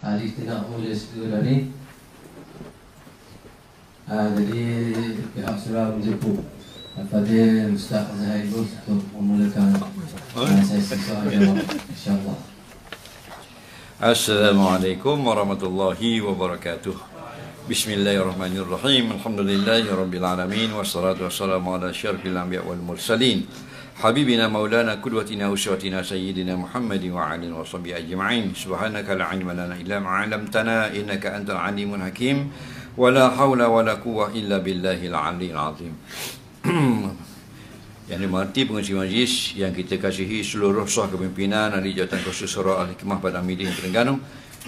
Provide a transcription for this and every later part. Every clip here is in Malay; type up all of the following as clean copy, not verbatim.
ahli tengah mula sekolah ni. Jadi pihak surau menjemput Al-Fadhil Ustaz Zahid Bus untuk memulakan sesi soal jawab, insyaAllah. Assalamualaikum warahmatullahi wabarakatuh. Bismillahirrahmanirrahim. Alhamdulillahirrabbilalamin. Wassalatu wassalamu ala syarfil anbiya wal mursalin Habibina maulana qudwatina uswatina sayyidina Muhammadin wa alihi wa sahbihi ajma'in. Subhanaka la ilma lana illa ma 'allamtana innaka antal alimul hakim. Wala haula wala quwwata illa billahil aliyyil azim. Yang dimengerti pengurusi majlis yang kita kasihi seluruh sah kepimpinan ahli jawatan khusus surau Al-Hikmah Padang Midin Terengganu,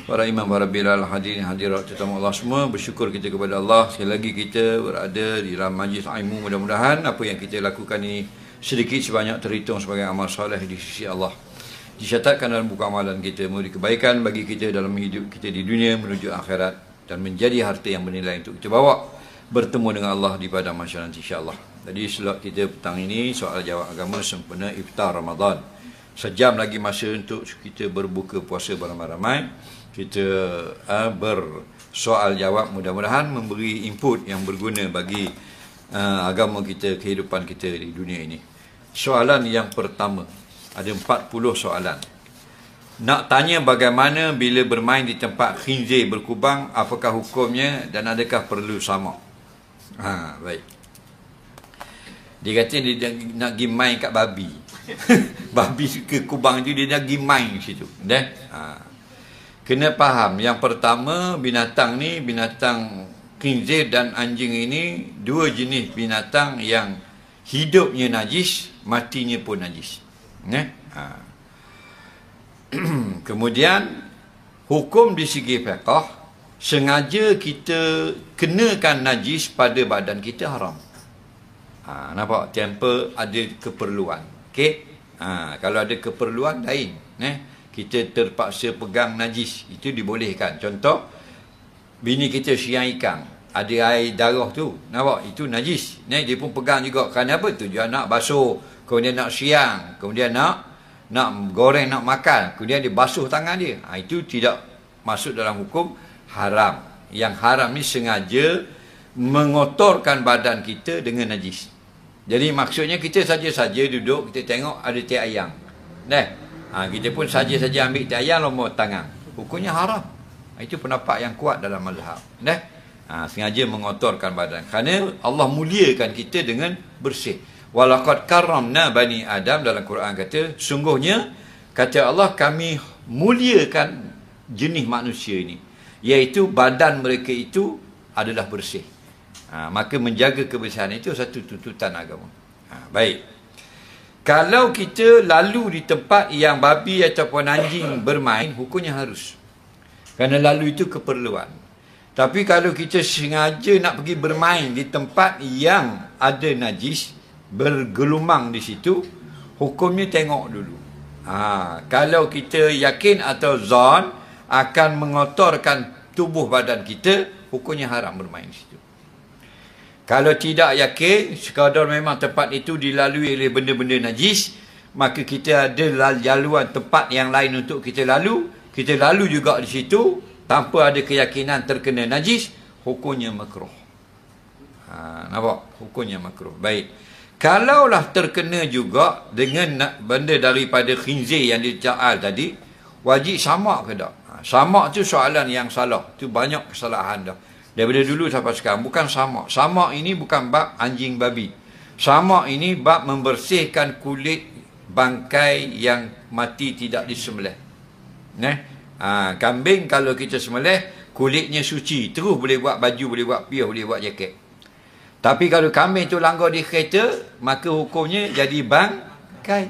para imam, para bilal, hadirin hadirat tetamu Allah semua, bersyukur kita kepada Allah sekali lagi kita berada di dalam majlis ilmu. Mudah-mudahan apa yang kita lakukan ini sedikit sebanyak terhitung sebagai amal soleh di sisi Allah, dicatatkan dalam buku amalan kita, memberi kebaikan bagi kita dalam hidup kita di dunia menuju akhirat, dan menjadi harta yang bernilai untuk kita bawa bertemu dengan Allah di padang mahsyar nanti, insya-Allah. Jadi slot kita petang ini soal jawab agama sempena iftar Ramadan. Sejam lagi masa untuk kita berbuka puasa beramai-ramai. Kita bersoal jawab, mudah-mudahan memberi input yang berguna bagi agama kita, kehidupan kita di dunia ini. Soalan yang pertama, ada 40 soalan. Nak tanya bagaimana bila bermain di tempat khinzir berkubang, apakah hukumnya dan adakah perlu samak? Baik. Dia kata dia nak pergi main kat babi. Babi suka kubang tu, dia nak pergi main situ. Kena faham, yang pertama, binatang ni, binatang khinzir dan anjing ini dua jenis binatang yang hidupnya najis, matinya pun najis. Kemudian hukum di segi fiqh, sengaja kita kenakan najis pada badan kita haram. Nampak? Tanpa ada keperluan. Okey? Kalau ada keperluan lain, kita terpaksa pegang najis, itu dibolehkan. Contoh, bini kita siang ikan, ada air darah tu, nampak? Itu najis. Dia pun pegang juga. Kerana apa? Tujuan nak basuh, kemudian nak siang, kemudian nak goreng, nak makan, kemudian dia basuh tangan dia. Itu tidak masuk dalam hukum haram. Yang haram ni sengaja mengotorkan badan kita dengan najis. Jadi maksudnya kita saja-saja duduk, kita tengok ada teh ayam. Kita pun saja-saja ambil teh ayam, lomba tangan. Hukumnya haram. Itu pendapat yang kuat dalam mazhab. Sengaja mengotorkan badan. Kerana Allah muliakan kita dengan bersih. Walaqad karramna bani Adam, dalam Quran kata, sungguhnya kata Allah, kami muliakan jenis manusia ini, iaitu badan mereka itu adalah bersih. Maka menjaga kebersihan itu satu tuntutan agama. Baik. Kalau kita lalu di tempat yang babi ataupun anjing bermain, hukumnya harus. Kerana lalu itu keperluan. Tapi kalau kita sengaja nak pergi bermain di tempat yang ada najis, bergelumang di situ, hukumnya tengok dulu. Kalau kita yakin atau zon akan mengotorkan tubuh badan kita, hukumnya haram bermain di situ. Kalau tidak yakin, sekadar memang tempat itu dilalui oleh benda-benda najis, maka kita ada jaluan tempat yang lain untuk kita lalu juga di situ tanpa ada keyakinan terkena najis, hukumnya makruh. Nampak? Hukumnya makruh. Baik. Kalaulah terkena juga dengan benda daripada khinzir yang dica'al tadi, wajib samak ke tak? Samak tu soalan yang salah. Tu banyak kesalahan dah. Daripada dulu sampai sekarang. Bukan samak. Samak ini bukan bab anjing babi. Samak ini bab membersihkan kulit bangkai yang mati tidak disembelih. Kambing kalau kita sembelih, kulitnya suci. Terus boleh buat baju, boleh buat piah, boleh buat jaket. Tapi kalau kambing tu langgar di kereta, maka hukumnya jadi bangkai.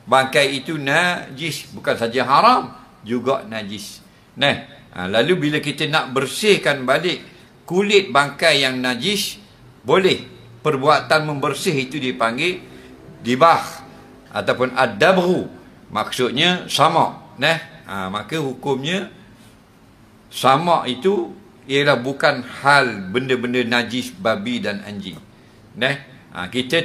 Bangkai itu najis. Bukan saja haram, juga najis. Lalu bila kita nak bersihkan balik kulit bangkai yang najis, boleh. Perbuatan membersih itu dipanggil dibah ataupun ad-dabru. Maksudnya samak. Maka hukumnya samak itu ialah bukan hal benda-benda najis babi dan anjing. Kita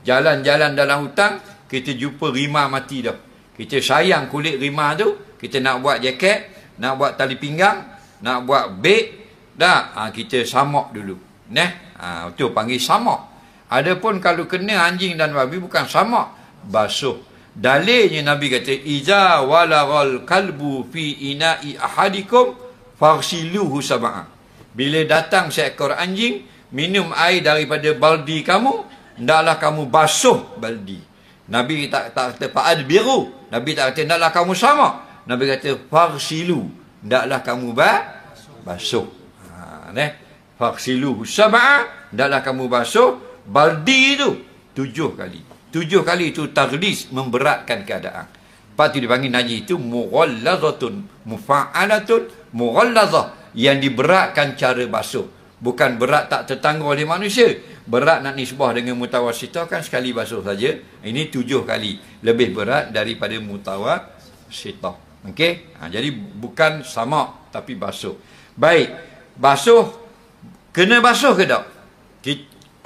jalan-jalan dalam hutan, kita jumpa rimah mati dah. Kita sayang kulit rimah tu, kita nak buat jaket, nak buat tali pinggang, nak buat beg, dah kita samak dulu. Itu panggil samak. Adapun kalau kena anjing dan babi bukan samak, basuh. Dalilnya Nabi kata, iza walagal kalbu fi ina'i ahadikum faghsiluhu sab'a. Bila datang seekor anjing minum air daripada baldi kamu, hendaklah kamu basuh baldi. Nabi tak kata fa'ad biru. Nabi tak kata hendaklah kamu samak. Nabi kata faghsilu, hendaklah kamu basuh. Faghsiluhu sab'a, hendaklah kamu basuh baldi itu 7 kali. 7 kali itu taghlis, memberatkan keadaan. Lepas itu dipanggil najis itu mughallazatun mufa'alatun mughallazah, yang diberatkan cara basuh. Bukan berat tak tertanggung oleh manusia. Berat nak nisbah dengan mutawassithah kan sekali basuh saja. Ini 7 kali. Lebih berat daripada mutawassithah. Okey? Jadi bukan samak tapi basuh. Baik. Basuh. Kena basuh ke tak?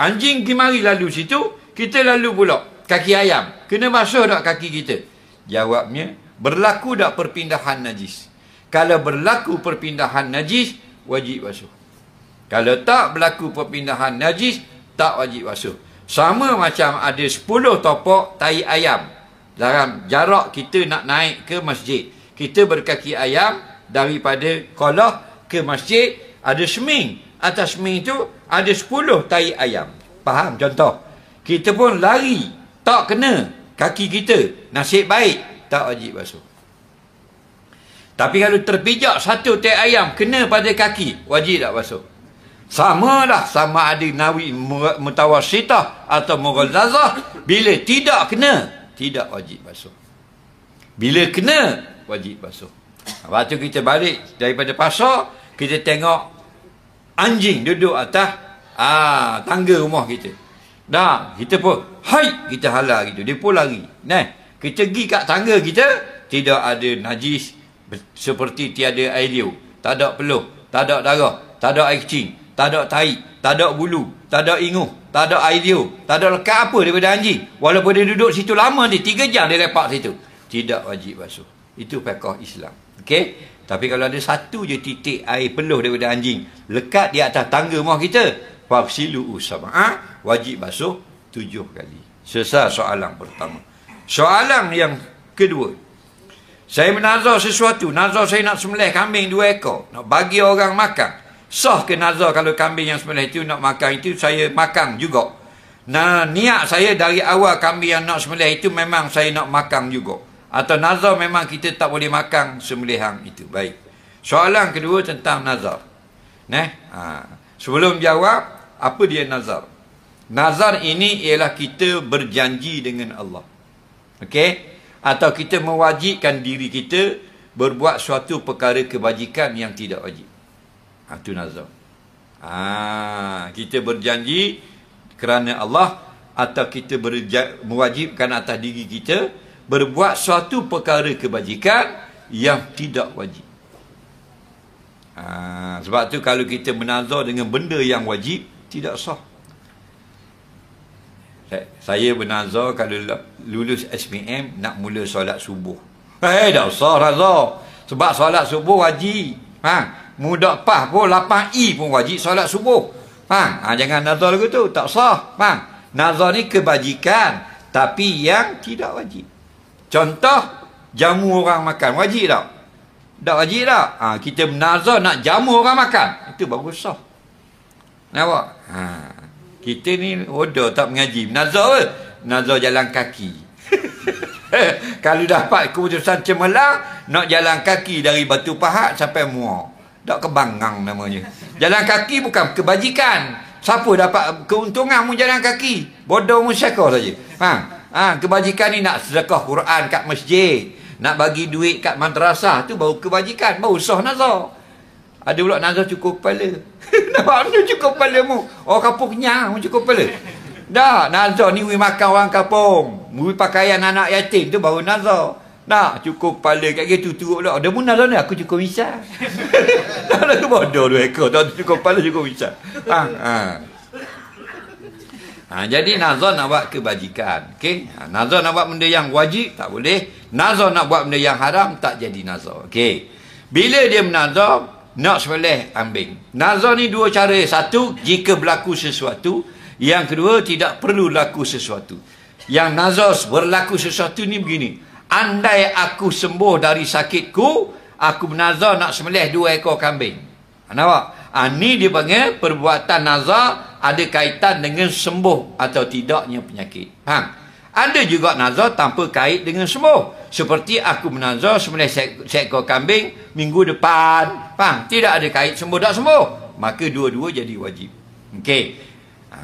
Anjing pergi mari lalu situ, kita lalu pula kaki ayam. Kena basuh tak kaki kita? Jawabnya, berlaku tak perpindahan najis? Kalau berlaku perpindahan najis, wajib basuh. Kalau tak berlaku perpindahan najis, tak wajib basuh. Sama macam ada 10 topok tai ayam dalam jarak kita nak naik ke masjid. Kita berkaki ayam daripada kolah ke masjid, ada seming. Atas seming itu ada 10 tai ayam. Faham contoh? Kita pun lari, tak kena kaki kita, nasib baik, tak wajib basuh. Tapi kalau terpijak 1 tai ayam kena pada kaki, wajib tak basuh? Sama lah, sama ada nawi mutawassithah atau mughallazah. Bila tidak kena, tidak wajib basuh. Bila kena, wajib basuh. Waktu kita balik daripada pasar, kita tengok anjing duduk atas tangga rumah kita. Dah, kita pun hai, kita hala gitu. Dia pun lari. Kita pergi kat tangga kita, tidak ada najis seperti tiada air liur, tak ada peluh, tak ada darah, tak ada air kecing, tak ada tahi, tak ada bulu, tak ada inguh, tak ada air liur, tak ada lekat apa daripada anjing. Walaupun dia duduk situ lama, dia 3 jam dia lepak situ, tidak wajib basuh. Itu fiqh Islam. Okey? Tapi kalau ada 1 je titik air peluh daripada anjing lekat di atas tangga rumah kita, faghsilu sab'a, wajib basuh 7 kali. Selesai soalan pertama. Soalan yang kedua, saya menazar sesuatu. Nazar saya nak sembelih kambing 2 ekor, nak bagi orang makan. Sah ke nazar kalau kambing yang sembelih itu nak makan itu saya makan juga? Nah, niat saya dari awal kambing yang nak sembelih itu memang saya nak makan juga. Atau nazar memang kita tak boleh makan sembelihan itu. Baik. Soalan kedua tentang nazar. Sebelum jawab, apa dia nazar? Nazar ini ialah kita berjanji dengan Allah. Okey? Atau kita mewajibkan diri kita berbuat suatu perkara kebajikan yang tidak wajib. Itu nazar. Kita berjanji kerana Allah, atau kita mewajibkan atas diri kita berbuat suatu perkara kebajikan yang tidak wajib. Sebab tu kalau kita menazar dengan benda yang wajib, tidak sah. Saya bernazar kalau lulus SPM nak mula solat subuh. Tak sah nazar. Sebab solat subuh wajib. Mudak PAS pun 8E pun wajib solat subuh. Jangan nazar lagu tu, tak sah. Nazar ni kebajikan tapi yang tidak wajib. Contoh, jamu orang makan wajib tak? Tak wajib tak? Kita bernazar nak jamu orang makan, itu baru sah. Nampak? Kita ni bodoh tak mengaji. Nazar apa? Nazar jalan kaki. Kalau dapat keputusan cemerlang, nak jalan kaki dari Batu Pahat sampai Muar. Tak kebangang namanya. Jalan kaki bukan kebajikan. Siapa dapat keuntungan mu jalan kaki? Bodoh mu syakor saja. Kebajikan ni nak sedekah Quran kat masjid, nak bagi duit kat madrasah, tu baru kebajikan, baru sah nazar. Ada pula nazar cukup kepala. Nampak mana cukup kepala mu? Orang kampung kenyang mu cukup kepala. Dah, nazar ni we makan orang kampung, we pakaian anak yatim, tu baru nazar. Nak cukup kepala kat gitu turut pula. Ada pun nazar ni aku cukup misal. Dah bodoh 2 ekor, tak cukup kepala cukup misal. Jadi nazar nak buat kebajikan. Okey? Nazar nak buat benda yang wajib tak boleh. Nazar nak buat benda yang haram tak jadi nazar. Okey. Bila dia menazar nak sembelih kambing. Nazar ni dua cara. Satu, jika berlaku sesuatu. Yang kedua, tidak perlu berlaku sesuatu. Yang nazar berlaku sesuatu ni begini. Andai aku sembuh dari sakitku, aku bernazar nak sembelih 2 ekor kambing. Nampak? Ni dia panggil perbuatan nazar ada kaitan dengan sembuh atau tidaknya penyakit. Faham? Ada juga nazar tanpa kait dengan sembuh. Seperti aku bernazar sembelih seekor kambing minggu depan. Faham? Tidak ada kait sembuh tak sembuh. Maka dua-dua jadi wajib. Okey.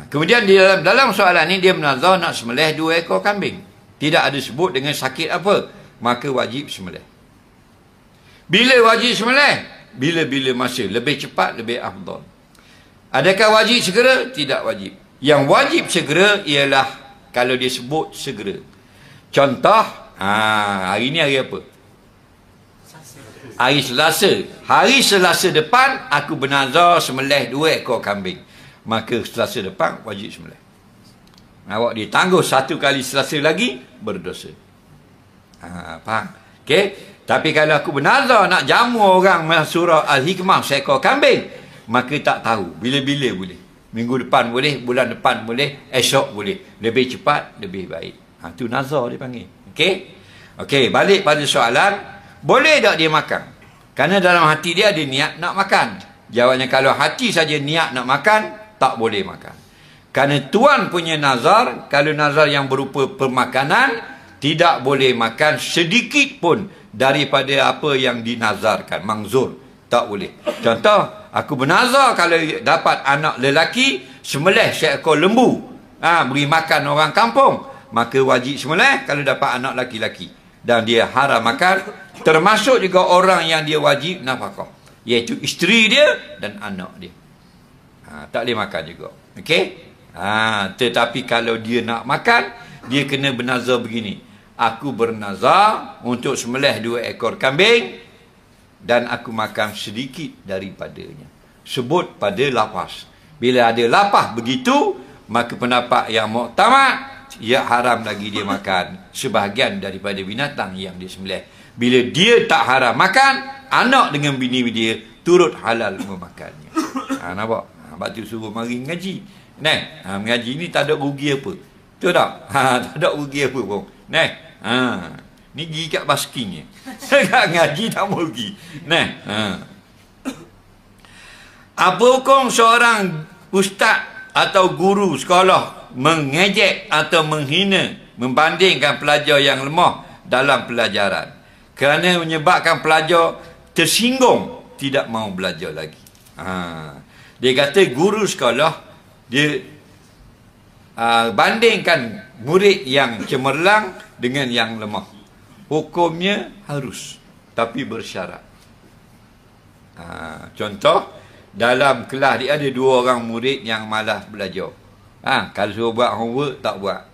Kemudian dalam soalan ni dia bernazar nak sembelih 2 ekor kambing. Tidak ada sebut dengan sakit apa. Maka wajib sembelih. Bila wajib sembelih? Bila-bila masa. Lebih cepat, lebih afdal. Adakah wajib segera? Tidak wajib. Yang wajib segera ialah kalau dia sebut segera. Contoh, hari ni hari apa? Hari Selasa. Hari Selasa depan aku bernazar sembelih 2 ekor kambing. Maka Selasa depan wajib sembelih. Awak ditangguh 1 kali Selasa lagi berdosa. Faham? Okey. Tapi kalau aku bernazar nak jamu orang surah Al-Hikmah seekor kambing, maka tak tahu bila-bila boleh. Minggu depan boleh, bulan depan boleh, esok boleh. Lebih cepat, lebih baik. Itu nazar dia panggil. Okey? Okey, balik pada soalan, boleh tak dia makan? Kerana dalam hati dia ada niat nak makan. Jawabnya kalau hati saja niat nak makan, tak boleh makan. Kerana tuan punya nazar, kalau nazar yang berupa permakanan, tidak boleh makan sedikit pun daripada apa yang dinazarkan. Mangzur. Tak boleh. Contoh, aku bernazar kalau dapat anak lelaki, sembelih seekor lembu. Beri makan orang kampung. Maka wajib sembelih kalau dapat anak lelaki-lelaki. Dan dia haram makan. Termasuk juga orang yang dia wajib nafkah. Iaitu isteri dia dan anak dia. Tak boleh makan juga. Okey? Tetapi kalau dia nak makan, dia kena bernazar begini. Aku bernazar untuk sembelih 2 ekor kambing dan aku makan sedikit daripadanya. Sebut pada lafaz. Bila ada lafaz begitu, maka pendapat yang muktamad, ia haram lagi dia makan sebahagian daripada binatang yang dia sembelih. Bila dia tak haram makan, anak dengan bini dia turut halal memakannya. Nampak? Sebab tu suruh mari ngaji. Mengaji ni tak ada rugi apa. Betul tak? Tak ada rugi apa pun. Ni pergi kat basking ni. Kat ngaji tak mau pergi. Apa hukum seorang ustaz atau guru sekolah mengejek atau menghina, membandingkan pelajar yang lemah dalam pelajaran kerana menyebabkan pelajar tersinggung, tidak mau belajar lagi? Dia kata guru sekolah dia bandingkan murid yang cemerlang dengan yang lemah. Hukumnya harus, tapi bersyarat. Contoh, dalam kelas dia ada 2 orang murid yang malas belajar. Kalau suruh buat homework, tak buat.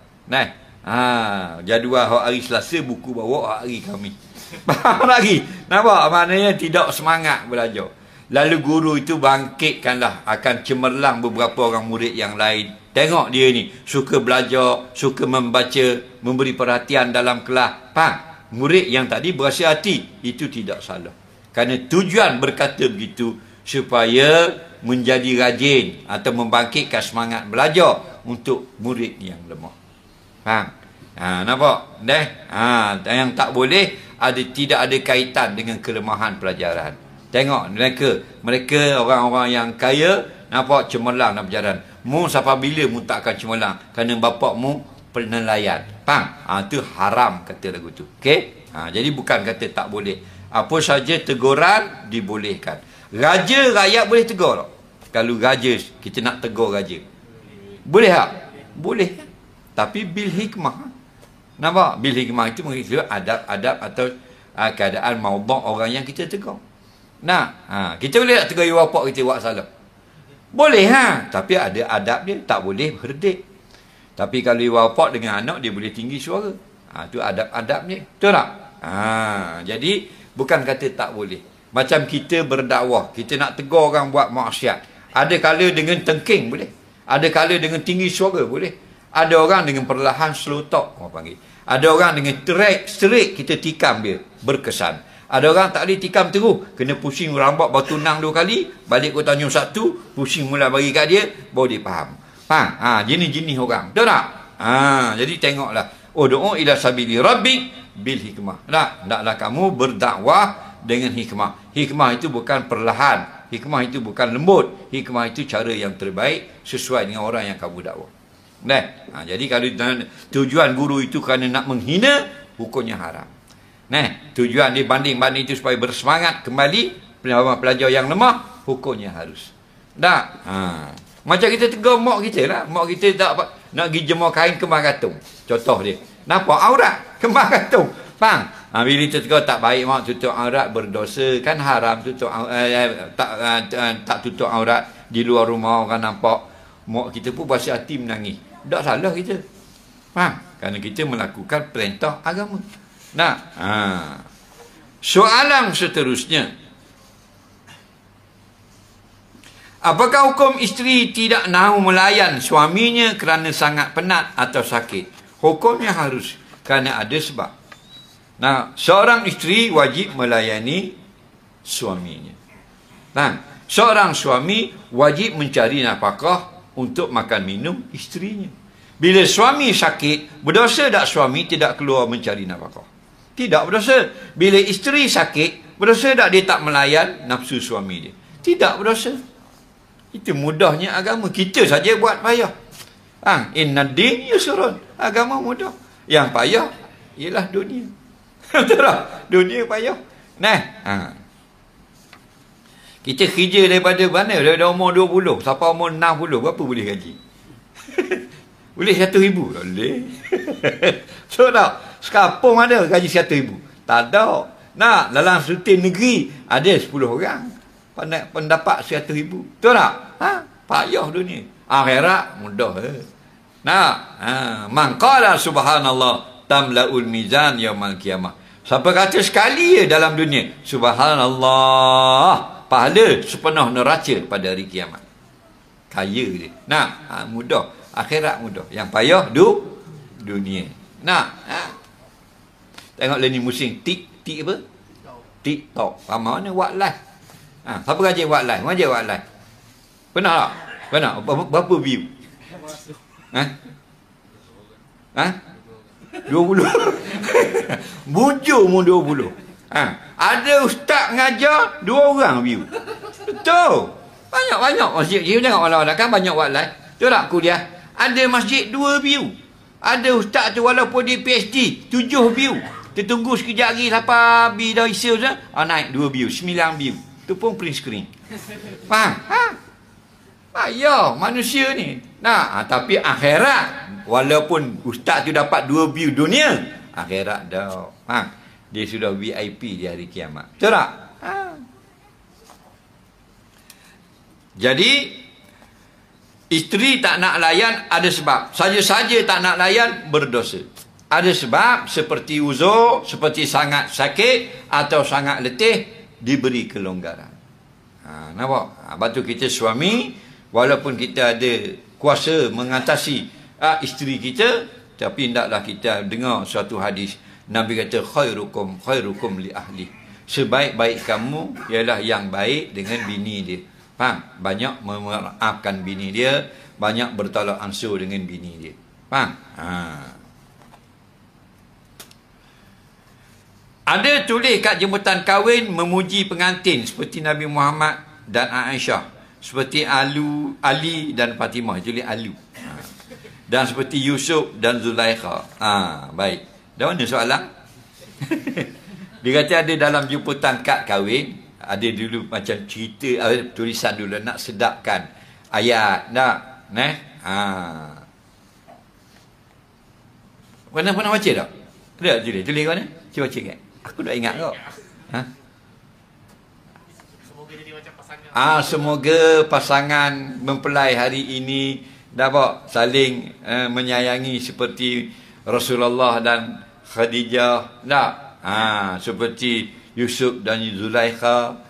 Jadual hari Selasa, buku bawa hari Khamis. Faham lagi? Nampak? Maknanya tidak semangat belajar. Lalu guru itu bangkitkanlah, akan cemerlang beberapa orang murid yang lain. Tengok dia ni, suka belajar, suka membaca, memberi perhatian dalam kelas. Faham? Murid yang tadi berasa hati, itu tidak salah. Kerana tujuan berkata begitu, supaya menjadi rajin atau membangkitkan semangat belajar untuk murid yang lemah. Faham? Nampak? Yang tak boleh, tidak ada kaitan dengan kelemahan pelajaran. Tengok mereka orang-orang yang kaya, nampak cemerlang dalam pelajaran. Mu sampai bila mu tak akan cemerlang? Kerana bapak mu penelayan. Faham? Itu haram kata lagu tu. Okey? Jadi bukan kata tak boleh. Apa saja teguran dibolehkan. Raja rakyat boleh tegur tak? Kalau raja, kita nak tegur raja, boleh tak? Boleh. Tapi bil hikmah. Nampak? Bil hikmah itu mengisahkan adab-adab atau keadaan maudhu' orang yang kita tegur. Kita boleh tak tegur bapak kita buat salah? Boleh tapi ada adab dia, tak boleh berdedik. Tapi kalau bapak dengan anak, dia boleh tinggi suara. Itu adab-adab dia. Betul tak? Jadi bukan kata tak boleh. Macam kita berdakwah, kita nak tegur orang buat maksiat. Ada kala dengan tengking boleh. Ada kala dengan tinggi suara boleh. Ada orang dengan perlahan slow talk, orang panggil. Ada orang dengan straight kita tikam dia, berkesan. Ada orang tak boleh tikam terus, kena pusing rambut bau tunang 2 kali, balik ke Tanjung Satu, pusing mula bagi kat dia, baru dia faham. Jenis-jenis orang. Betul tak? Jadi tengoklah. Ud'u ila sabili rabbik bil hikmah. Hendaklah kamu berdakwah dengan hikmah. Hikmah itu bukan perlahan. Hikmah itu bukan lembut. Hikmah itu cara yang terbaik sesuai dengan orang yang kamu dakwah. Jadi kalau tujuan guru itu kerana nak menghina, hukumnya haram. Tujuan dia banding-banding itu supaya bersemangat kembali pelajar yang lemah, hukumnya harus. Macam kita tegur mak kita lah. Mak kita tak apa, nak pergi jemur kain kembar gantung. Contoh dia. Nampak aurat kembar gantung. Faham? Bila kita tegur tak baik mak, tutup aurat berdosa. Kan haram tutup tak tutup aurat di luar rumah orang nampak. Mak kita pun pasti hati menangis. Tak salah kita. Faham? Kerana kita melakukan perintah agama. Soalan seterusnya. Apakah hukum isteri tidak mahu melayan suaminya kerana sangat penat atau sakit? Hukumnya harus, kerana ada sebab. Seorang isteri wajib melayani suaminya. Seorang suami wajib mencari nafkah untuk makan minum isterinya. Bila suami sakit, berdosa tak suami tidak keluar mencari nafkah? Tidak berdosa. Bila isteri sakit, berdosa tak dia tak melayan nafsu suami dia? Tidak berdosa. Itu mudahnya agama. Kita saja buat payah. Inna din yusrun. Agama mudah. Yang payah ialah dunia. Betul tak? Dunia payah. Kita kerja daripada mana? Daripada umur 20. Sampai umur 60. Berapa boleh gaji? Boleh 100,000? Boleh. So tak? Sekapung ada gaji 100,000? Tak ada. Dalam rutin negeri ada 10 orang pendapat 100,000. Betul tak? Payah dunia. Akhirat mudah. Man qala subhanallah tamla'ul mizan yaumal qiyamah. Siapa kata sekali dalam dunia subhanallah, pahala sepenuh neraca pada hari kiamat. Kaya dia. Mudah. Akhirat mudah. Yang payah dunia. Tengoklah ni musim tik apa? TikTok. Mana buat live? Siapa rajin buat live? Rajin buat live. Pernah tak? Pernah? Berapa view? 20. Bujur pun 20. Ada ustaz mengajar 2 orang view. Betul. Banyak masjid. You tengok malam-malam kan banyak buat live. Betul tak kuliah? Ada masjid 2 view. Ada ustaz tu walaupun dia PhD 7 view. Kita tunggu sekejap lagi lepas dah isu tu, naik 2 view, 9 view. Tu pun print screen. Faham? Payah manusia ni. Tapi akhirat, walaupun ustaz tu dapat 2 view dunia, akhirat dah. Dia sudah VIP di hari kiamat. Betul tak? Jadi, isteri tak nak layan ada sebab. Saja-saja tak nak layan berdosa. Ada sebab seperti uzur, seperti sangat sakit atau sangat letih, diberi kelonggaran. Nampak? Lepas tu kita suami, walaupun kita ada kuasa mengatasi isteri kita, tapi hendaklah kita dengar suatu hadis. Nabi kata khairukum li ahli. Sebaik-baik kamu ialah yang baik dengan bini dia. Faham? Banyak memaafkan bini dia, banyak bertolak ansur dengan bini dia. Faham? Ada tulis kat jemputan kahwin memuji pengantin seperti Nabi Muhammad dan Aisyah, seperti Ali dan Fatimah, tulis Alu. Dan seperti Yusuf dan Zulaikha. Baik. Dah mana soalan? Dia kata ada dalam jemputan kad kahwin, ada dulu macam cerita, tulisan dulu nak sedapkan ayat. Nak? Pernah baca tak? Ada tulis kat mana? Cuba baca kan? Aku tak ingat kau. Semoga jadi macam pasangan. Semoga pasangan mempelai hari ini dapat saling menyayangi seperti Rasulullah dan Khadijah. Seperti Yusuf dan Zulaikha.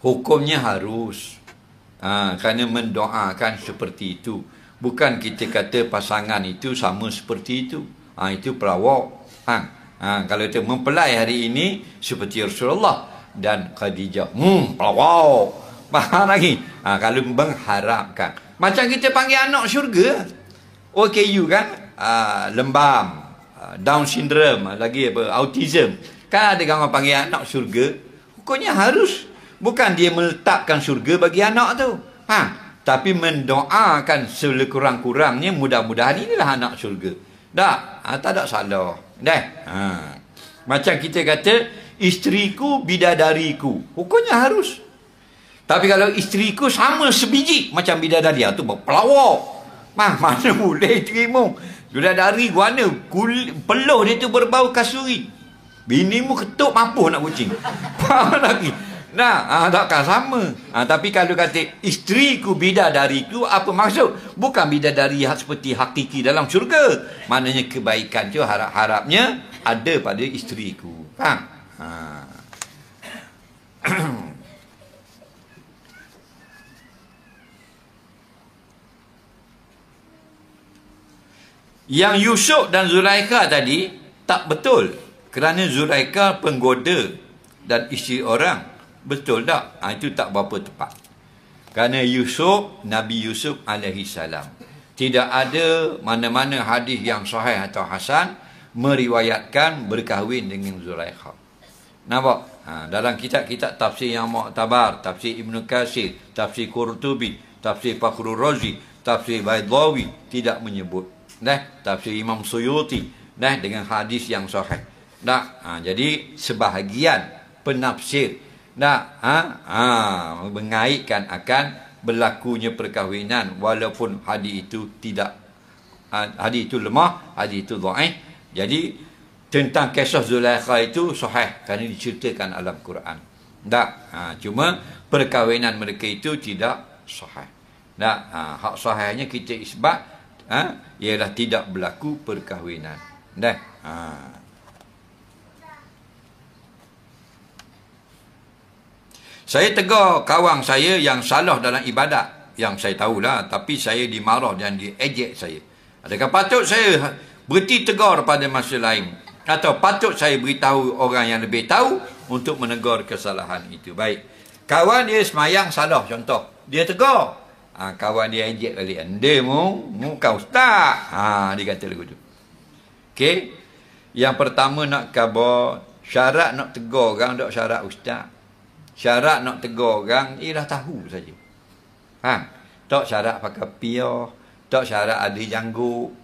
Hukumnya harus. Kerana mendoakan seperti itu. Bukan kita kata pasangan itu sama seperti itu. Itu pelawak. Kalau itu mempelai hari ini seperti Rasulullah dan Khadijah. Wow. Faham lagi? Kalau mengharapkan. Macam kita panggil anak syurga. OKU kan? Lembam. Down syndrome. Lagi apa? Autism. Kan ada orang panggil anak syurga. Hukumnya harus. Bukan dia meletakkan syurga bagi anak tu. Tapi mendoakan sekurang-kurangnya mudah-mudahan inilah anak syurga. Tak ada salah. Macam kita kata, isteriku bidadariku. Hukumnya harus. Tapi kalau isteriku sama sebiji macam bidadari, tu berpelawak. Mana boleh terima. Bidadari guana, peluh dia tu berbau kasuri. Binimu ketuk mampu nak kucing. Faham lagi? Takkan sama. Tapi kalau kata isteriku bidadariku, apa maksud? Bukan bidadari seperti hakiki dalam syurga. Maknanya kebaikan tu harap-harapnya ada pada isteriku. Faham? Yang Yusuf dan Zulaikha tadi tak betul. Kerana Zulaikha penggoda dan isteri orang. Betul tak? Itu tak berapa tepat. Kerana Yusuf, Nabi Yusuf alaihi salam, tidak ada mana-mana hadis yang sahih atau hasan meriwayatkan berkahwin dengan Zulaikha. Nampak? Dalam kitab-kitab tafsir yang mu'tabar, tafsir Ibn Katsir, tafsir Qurtubi, tafsir Fakhrul Razi, tafsir Baydawi tidak menyebut. Tafsir Imam Suyuti dengan hadis yang sahih. Jadi sebahagian penafsir mengaitkan akan berlakunya perkahwinan walaupun hadis itu tidak, hadis itu lemah, hadis itu dhaif. Jadi tentang kisah Zulaikha itu sahih kerana diceritakan dalam Quran. Cuma perkahwinan mereka itu tidak sahih. Hak sahihnya kita isbat ialah tidak berlaku perkahwinan. Saya tegur kawan saya yang salah dalam ibadat, yang saya tahulah, tapi saya dimarah dan diejek saya. Adakah patut saya berhenti tegur pada masa lain, atau patut saya beritahu orang yang lebih tahu untuk menegur kesalahan itu? Baik, kawan dia semayang salah, contoh dia tegur, kawan dia ejek balik, anda mu kau ustaz, dia kata lagu tu. Okey, yang pertama nak khabar, syarat nak tegur orang tak syarat ustaz. Syarat nak tegur orang ialah tahu saja. Tak syarat pakai piah, tak syarat ada janggut,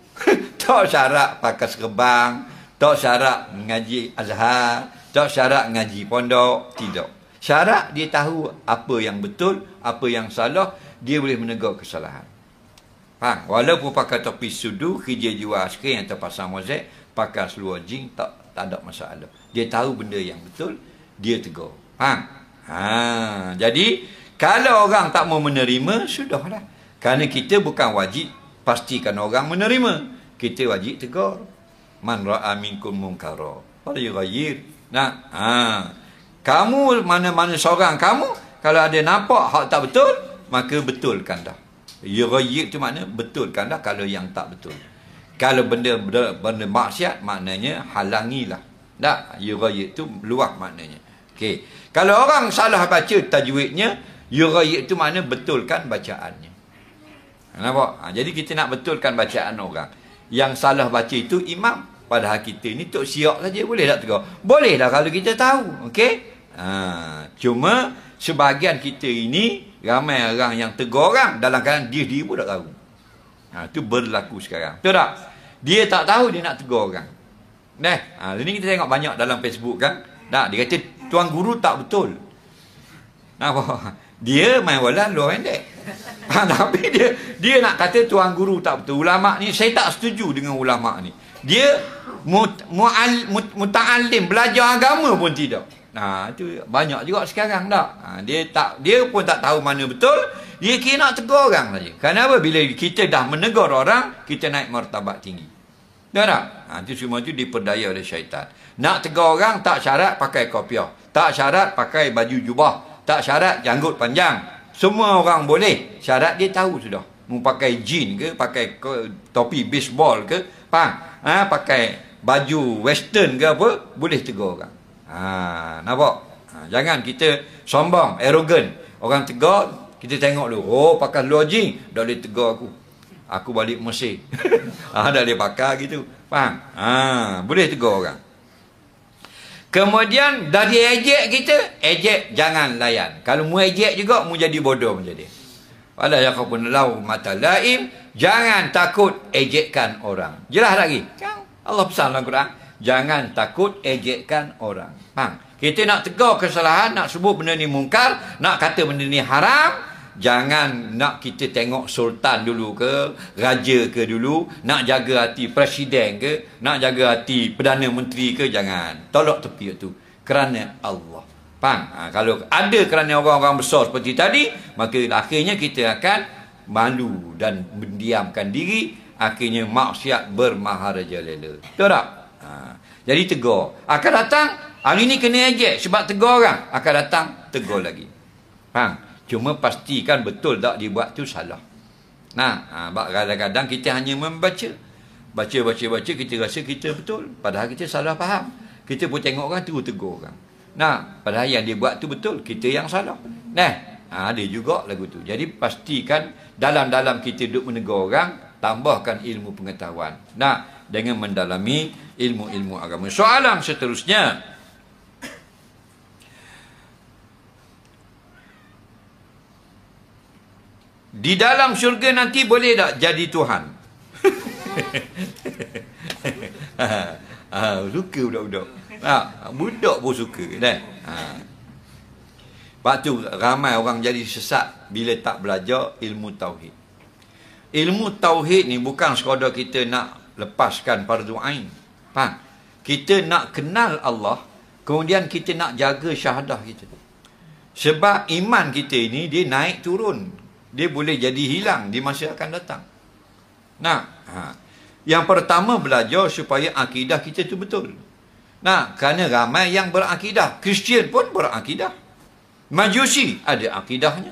tak syarat pakai serban, tak syarat mengaji azhar, tak syarat mengaji pondok, tidak. Syarat dia tahu apa yang betul, apa yang salah, dia boleh menegur kesalahan. Walaupun pakai topi sudu, kerja jual skrin atau pasang mozaik, pakai seluar jing, tak ada masalah. Dia tahu benda yang betul, dia tegur. Jadi kalau orang tak mau menerima, sudahlah. Kerana kita bukan wajib pastikan orang menerima. Kita wajib tegur. Man ra'a minkum munkara falyughayyir. Kamu mana-mana seorang kamu, kalau ada nampak hak tak betul, maka betulkan dah. Yughayyir tu makna betulkan dah kalau yang tak betul. Kalau benda maksiat, maknanya halangilah. Yughayyir tu luah maknanya. Okey. Kalau orang salah baca tajwidnya, yughayyir itu makna betulkan bacaannya. Nampak? Jadi kita nak betulkan bacaan orang. Yang salah baca itu imam. Padahal kita ni tok siap saja, boleh tak tegur? Boleh dah kalau kita tahu. Okey? Cuma sebahagian kita ini ramai orang yang tegur orang dalam keadaan dia pun tak tahu. Itu berlaku sekarang. Betul tak? Dia tak tahu dia nak tegur orang. Ini kita tengok banyak dalam Facebook kan. Dia kata tuan guru tak betul. Dia main bola luar pendek. Tapi dia nak kata tuan guru tak betul. Ulama ni saya tak setuju dengan ulama ni. Dia muta'allim, belajar agama pun tidak. Itu banyak juga sekarang tak. Dia pun tak tahu mana betul. Dia kira nak tegur orang saja. Kenapa? Bila kita dah menegur orang, kita naik martabat tinggi. Tak? Itu semua itu diperdaya oleh syaitan. Nak tegur orang tak syarat pakai kopiah, tak syarat pakai baju jubah, tak syarat janggut panjang. Semua orang boleh. Syarat dia tahu sudah. Mau pakai jin ke, pakai topi baseball ke, pakai baju western ke apa, boleh tegur orang. Nampak? Jangan kita sombong, arrogant. Orang tegur, kita tengok dulu. Oh, pakai lodging, dah boleh tegur aku. Aku balik Mesir. Dah boleh pakai gitu. Faham? Boleh tegur orang. Kemudian dari ejek kita, ejek jangan layan. Kalau mu ejek juga, mu jadi bodoh menjadi. Wala yakhafun lahu mata laim, jangan takut ejekkan orang. Jelas lagi? Allah pesan dalam Quran, jangan takut ejekkan orang. Faham? Kita nak tegur kesalahan, nak sebut benda ni mungkar, nak kata benda ni haram, jangan nak kita tengok sultan dulu ke, raja ke dulu, nak jaga hati presiden ke, nak jaga hati Perdana Menteri ke, jangan. Tolak tepi itu. Kerana Allah. Faham? Kalau ada kerana orang-orang besar seperti tadi, maka akhirnya kita akan malu dan mendiamkan diri, akhirnya maksiat bermaharajalela. Betul tak? Jadi tegur. Akan datang, hari ni kena ejek sebab tegur orang. Akan datang, tegur lagi. Faham? Cuma pastikan betul tak dibuat tu salah. Kadang-kadang kita hanya membaca. Baca, kita rasa kita betul. Padahal kita salah faham. Kita pun tengok orang tu, tegur orang. Padahal yang dia buat tu betul, kita yang salah. Ada juga lagu tu. Jadi pastikan dalam-dalam kita duduk menegur orang, tambahkan ilmu pengetahuan. Dengan mendalami ilmu-ilmu agama. Soalan seterusnya, di dalam syurga nanti boleh tak jadi Tuhan? Suka budak-budak. Budak pun suka. Sebab tu ramai orang jadi sesat bila tak belajar ilmu tauhid. Ilmu tauhid ni bukan sekadar kita nak lepaskan fardu ain. Faham? Kita nak kenal Allah, kemudian kita nak jaga syahadah kita. Sebab iman kita ini dia naik turun. Dia boleh jadi hilang di masa akan datang. Yang pertama belajar supaya akidah kita tu betul. Kerana ramai yang berakidah. Kristian pun berakidah. Majusi ada akidahnya.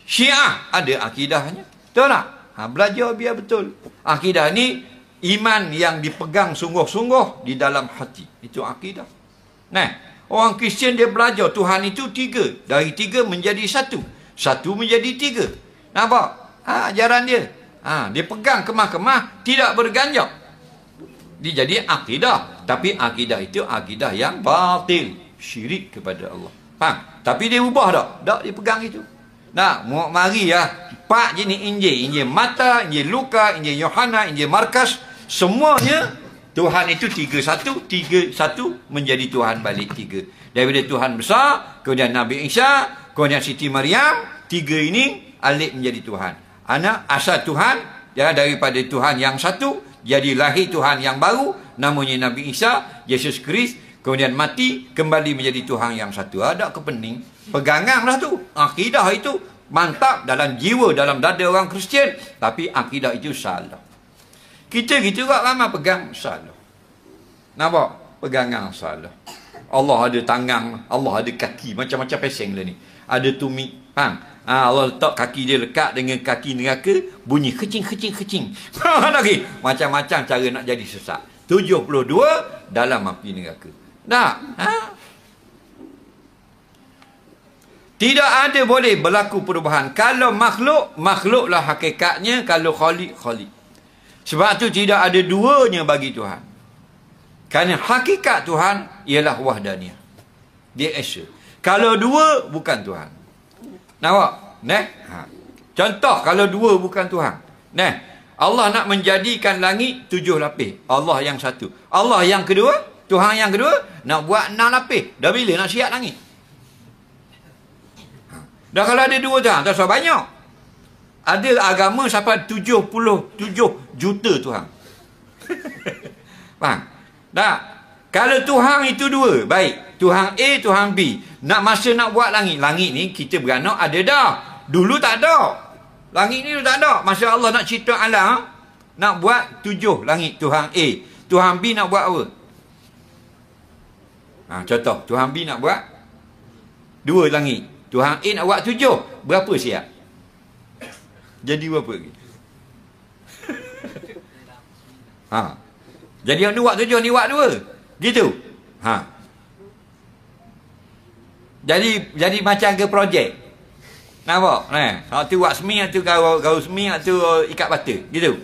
Syiah ada akidahnya. Betul tak? Belajar biar betul. Akidah ni iman yang dipegang sungguh-sungguh di dalam hati. Itu akidah. Orang Kristian dia belajar Tuhan itu 3. Dari 3 menjadi 1. 1 menjadi 3. Nampak? Ajaran dia. Dia pegang kemah-kemah, tidak berganjak. Dia jadi akidah. Tapi akidah itu akidah yang batil. Syirik kepada Allah. Faham? Tapi dia ubah tak? Tak, dia pegang itu. Mari 4 jenis Injil. Injil Mata, Injil Luka, Injil Yohana, Injil Markus. Semuanya Tuhan itu 3-1. 3-1 menjadi Tuhan balik 3. Daripada Tuhan besar, kemudian Nabi Isa, kemudian Siti Maryam. 3 ini alik menjadi Tuhan. Anak asal Tuhan, daripada Tuhan yang satu, jadi lahir Tuhan yang baru, namanya Nabi Isa, Yesus Kristus, kemudian mati, kembali menjadi Tuhan yang satu. Ada kepening. Peganganlah tu. Akidah itu mantap dalam jiwa, dalam dada orang Kristian. Tapi akidah itu salah. Kita gitu juga ramai pegang salah. Nampak? Pegangan salah. Allah ada tangan, Allah ada kaki. Macam-macam peseng lah ni. Ada tumit. Faham? Allah letak kaki dia lekat dengan kaki neraka, bunyi kecing. Lagi macam-macam cara nak jadi sesat. 72 dalam api neraka. Tidak ada boleh berlaku perubahan. Kalau makhluklah hakikatnya. Kalau khalik. Sebab tu tidak ada duanya bagi Tuhan. Kerana hakikat Tuhan ialah wahdaniyah. Dia esa. Kalau dua, bukan Tuhan. Nampak? Contoh, kalau dua bukan Tuhan. Allah nak menjadikan langit 7 lapis. Allah yang satu. Allah yang kedua, Tuhan yang kedua, nak buat 6 lapis. Dah bila nak siap langit? Dah kalau ada 2 Tuhan, tak usah banyak. Ada agama sampai 77 juta Tuhan. Faham? Tak? Kalau Tuhan itu 2, baik. Tuhan A, Tuhan B. Nak buat langit. Langit ni kita beranak ada dah. Dulu tak ada. Langit ni tak ada. Masa Allah nak cipta alam, nak buat 7 langit. Tuhan A. Tuhan B nak buat apa? Contoh, Tuhan B nak buat 2 langit. Tuhan A nak buat 7. Berapa siap? Jadi berapa lagi? Jadi yang ni buat 7, ni buat 2. Gitu. Ha. Jadi macam ke projek. Nampak? Hak tu buat semi, hak tu gaul semi, hak tu ikat bata. Gitu.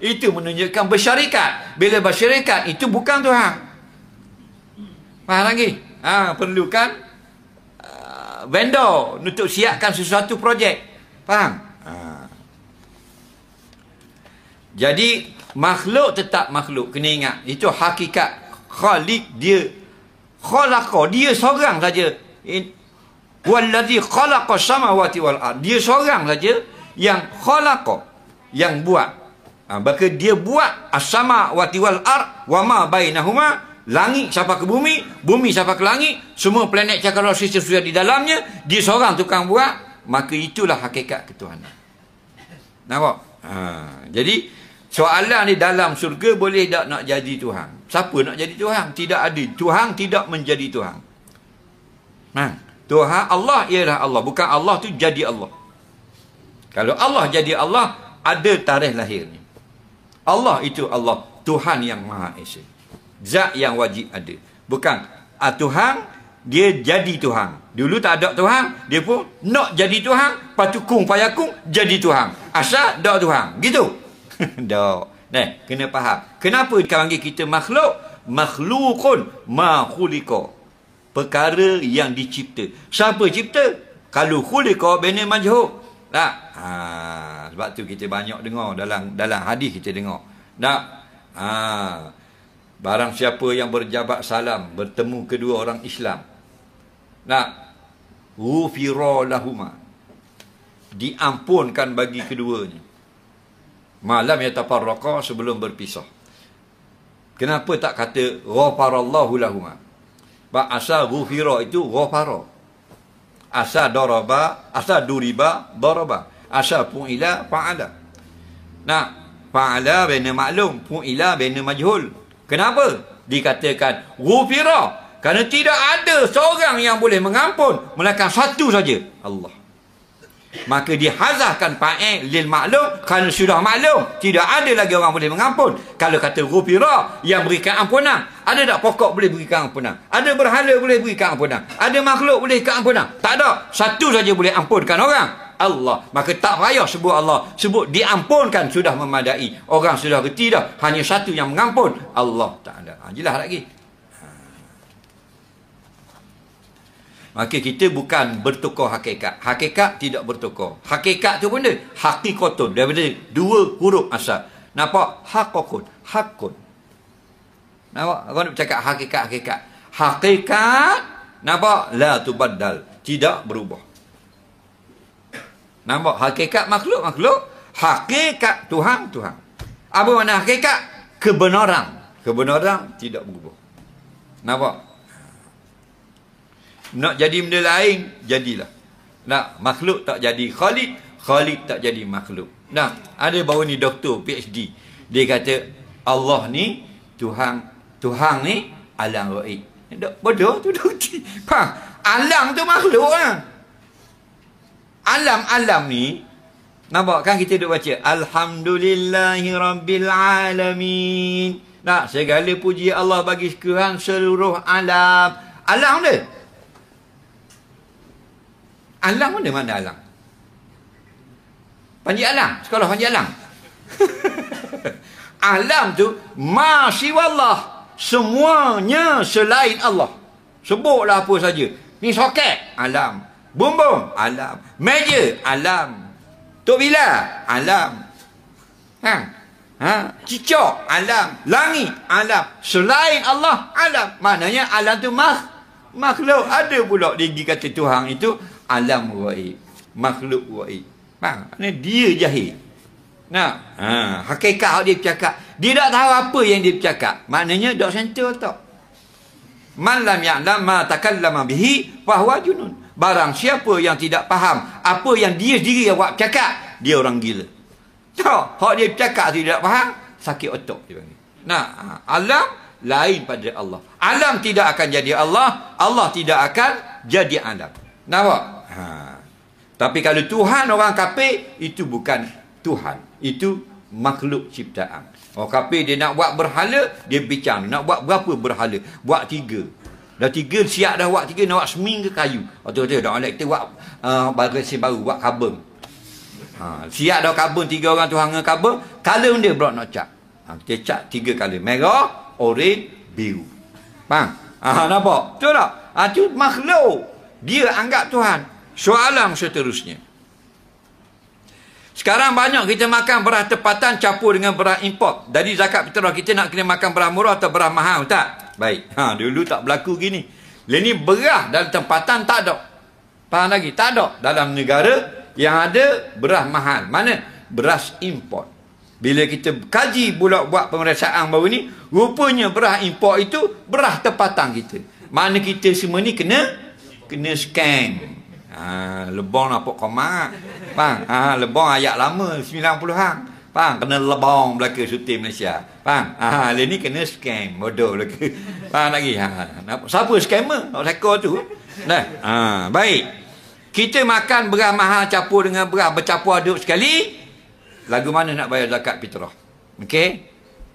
Itu menunjukkan bersyarikat. Bila bersyarikat itu bukan Tuhan. Faham lagi? Perlukan vendor untuk siapkan sesuatu projek. Faham? Jadi makhluk tetap makhluk. Kena ingat, itu hakikat Khalik. Dia khalaqa, dia seorang saja. Wallazi khalaqa samawati wal ard. Dia seorang saja yang khalaqa, yang buat. Maka dia buat as-samawati wal ard wa ma bainahuma. Langit sampai ke bumi, bumi sampai ke langit, semua planet cakrawala sistem sudah di dalamnya, dia seorang tukang buat. Maka itulah hakikat ketuhanan. Nampak? Jadi soalan di dalam surga, boleh tak nak jadi Tuhan? Siapa nak jadi Tuhan? Tidak ada. Tuhan tidak menjadi Tuhan. Tuhan Allah ialah Allah. Bukan Allah tu jadi Allah. Kalau Allah jadi Allah, ada tarikh lahirnya. Allah itu Allah, Tuhan yang Maha Esa. Zat yang wajib ada. Bukan Tuhan, dia jadi Tuhan. Dulu tak ada Tuhan, dia pun nak jadi Tuhan, patukung payakung jadi Tuhan. Asal dak Tuhan. Gitu. Dak. Kena faham. Kenapa panggil kita makhluk? Makhlukun ma khuliqa. Perkara yang dicipta. Siapa cipta? Kalau khuliqa bina majhul. Tak. Sebab tu kita banyak dengar dalam hadis, kita dengar. Tak. Barang siapa yang berjabat salam bertemu kedua orang Islam, ghufira lahuma, diampunkan bagi keduanya. Malam yatafarraqa, sebelum berpisah. Kenapa tak kata ghafarallahu lahuma? Asal ghufira itu ghafara. Asal daraba, asal duriba daraba. Asal fu'ila fa'ala. Fa'ala bina maklum, fu'ila bina majhul. Kenapa dikatakan ghufira? Kerana tidak ada seorang yang boleh mengampun melainkan satu saja, Allah. Maka dihazahkan fa'il lil maklum, kerana sudah maklum tidak ada lagi orang boleh mengampun. Kalau kata ghufira, yang berikan ampunan, ada tak pokok boleh berikan ampunan? Ada berhala boleh berikan ampunan? Ada makhluk boleh berikan ampunan? Tak ada. Satu saja boleh ampunkan orang, Allah. Maka tak payah sebut Allah, sebut diampunkan sudah memadai. Orang sudah reti dah, hanya satu yang mengampun, Allah Ta'ala. Jelas lagi. Maka kita bukan bertukar hakikat. Hakikat tidak bertukar. Hakikat tu pun dia hakikatun, daripada dua huruf asal. Nampak? Hakakun, hakun. Nampak? Kau nak cakap hakikat. Hakikat, nampak? La tubaddal, tidak berubah. Nampak? Hakikat makhluk. Hakikat Tuhan. Apa makna hakikat? Kebenaran tidak berubah. Nampak? Nak jadi benda lain, jadilah. Makhluk tak jadi Khalid tak jadi makhluk. Ada baru ni doktor PhD, dia kata Allah ni Tuhan ni alam ghaib. Bodoh tu doktor. Alam tu makhluk lah. Alam ni, nampak kan kita duk baca Alhamdulillahi Rabbil Alamin. Segala puji Allah bagi sekalian seluruh alam. Alam dia. Alam mana alam? Panji alam, sekolah panji alam. Alam tu ma siwallah, semuanya selain Allah. Sebutlah apa saja. Ni soket, alam. Bumbung, alam. Meja, alam. Tok Bila, alam. Cicak, alam. Langit, alam. Selain Allah, alam. Maknanya alam tu makhluk. Ada pula dia kata Tuhan itu alam ghaib, makhluk ghaib. Dia jahil. Hakikat dia bercakap, dia tak tahu apa yang dia bercakap. Maknanya dok center tak. Man lam ya'lam ma takallama bihi fa huwa junun. Barang siapa yang tidak faham apa yang dia sendiri yang buat bercakap, dia orang gila. Tak, hak dia bercakap tidak faham, sakit otak dia panggil. Alam lain pada Allah. Alam tidak akan jadi Allah, Allah tidak akan jadi alam. Nampak? Tapi kalau Tuhan orang kafir, itu bukan Tuhan, itu makhluk ciptaan. Orang kafir dia nak buat berhala, dia bincang. Nak buat berapa berhala? Buat 3. Dah 3 siap dah buat 3, nak buat seminggu kayu. Betul-betul dah kita buat bagasi baru, buat kabel. Siap dah kabel 3 orang tu hanga kabel, color dia berat nak cat. Kita cat 3 color, merah, orange, biru. Faham? Nampak? Betul tak? Itu makhluk. Dia anggap Tuhan. Soalan seterusnya. Sekarang banyak kita makan beras tempatan campur dengan beras import. Dari zakat fitrah kita nak kena makan beras murah atau beras mahal, tak? Baik. Dulu tak berlaku gini. Ini beras dalam tempatan tak ada. Faham lagi? Tak ada. Dalam negara yang ada beras mahal. Mana? Beras import. Bila kita kaji pula buat pemeriksaan baru ni, rupanya beras import itu beras tempatan kita. Mana kita semua ni kena scam. Lebong nampak komak. Faham? Lebong ayat lama 90-an. Faham? Kena lebong belaka syuting Malaysia. Faham? Ini kena scam. Bodoh belaka. Faham lagi? Siapa scammer? Nak seka tu. Dah. Baik. Kita makan beras mahal campur dengan beras bercampur aduk sekali. Lagu mana nak bayar zakat fitrah? Okey?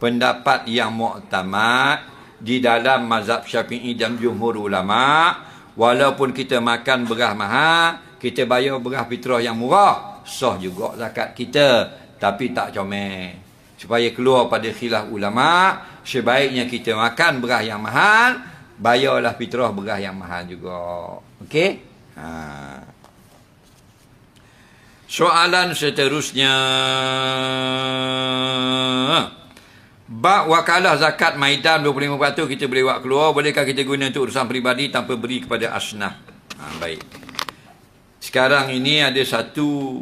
Pendapat yang muktamad di dalam mazhab Syafi'i dan jumhur ulama, walaupun kita makan beras mahal, kita bayar beras fitrah yang murah, sah juga zakat kita, tapi tak comel. Supaya keluar pada khilaf ulama, sebaiknya kita makan beras yang mahal, bayarlah fitrah beras yang mahal juga. Okey? Soalan seterusnya. Bab wakalah zakat maidan 25% kita boleh buat keluar. Bolehkah kita guna untuk urusan peribadi tanpa beri kepada asnaf? Baik. Sekarang ini ada satu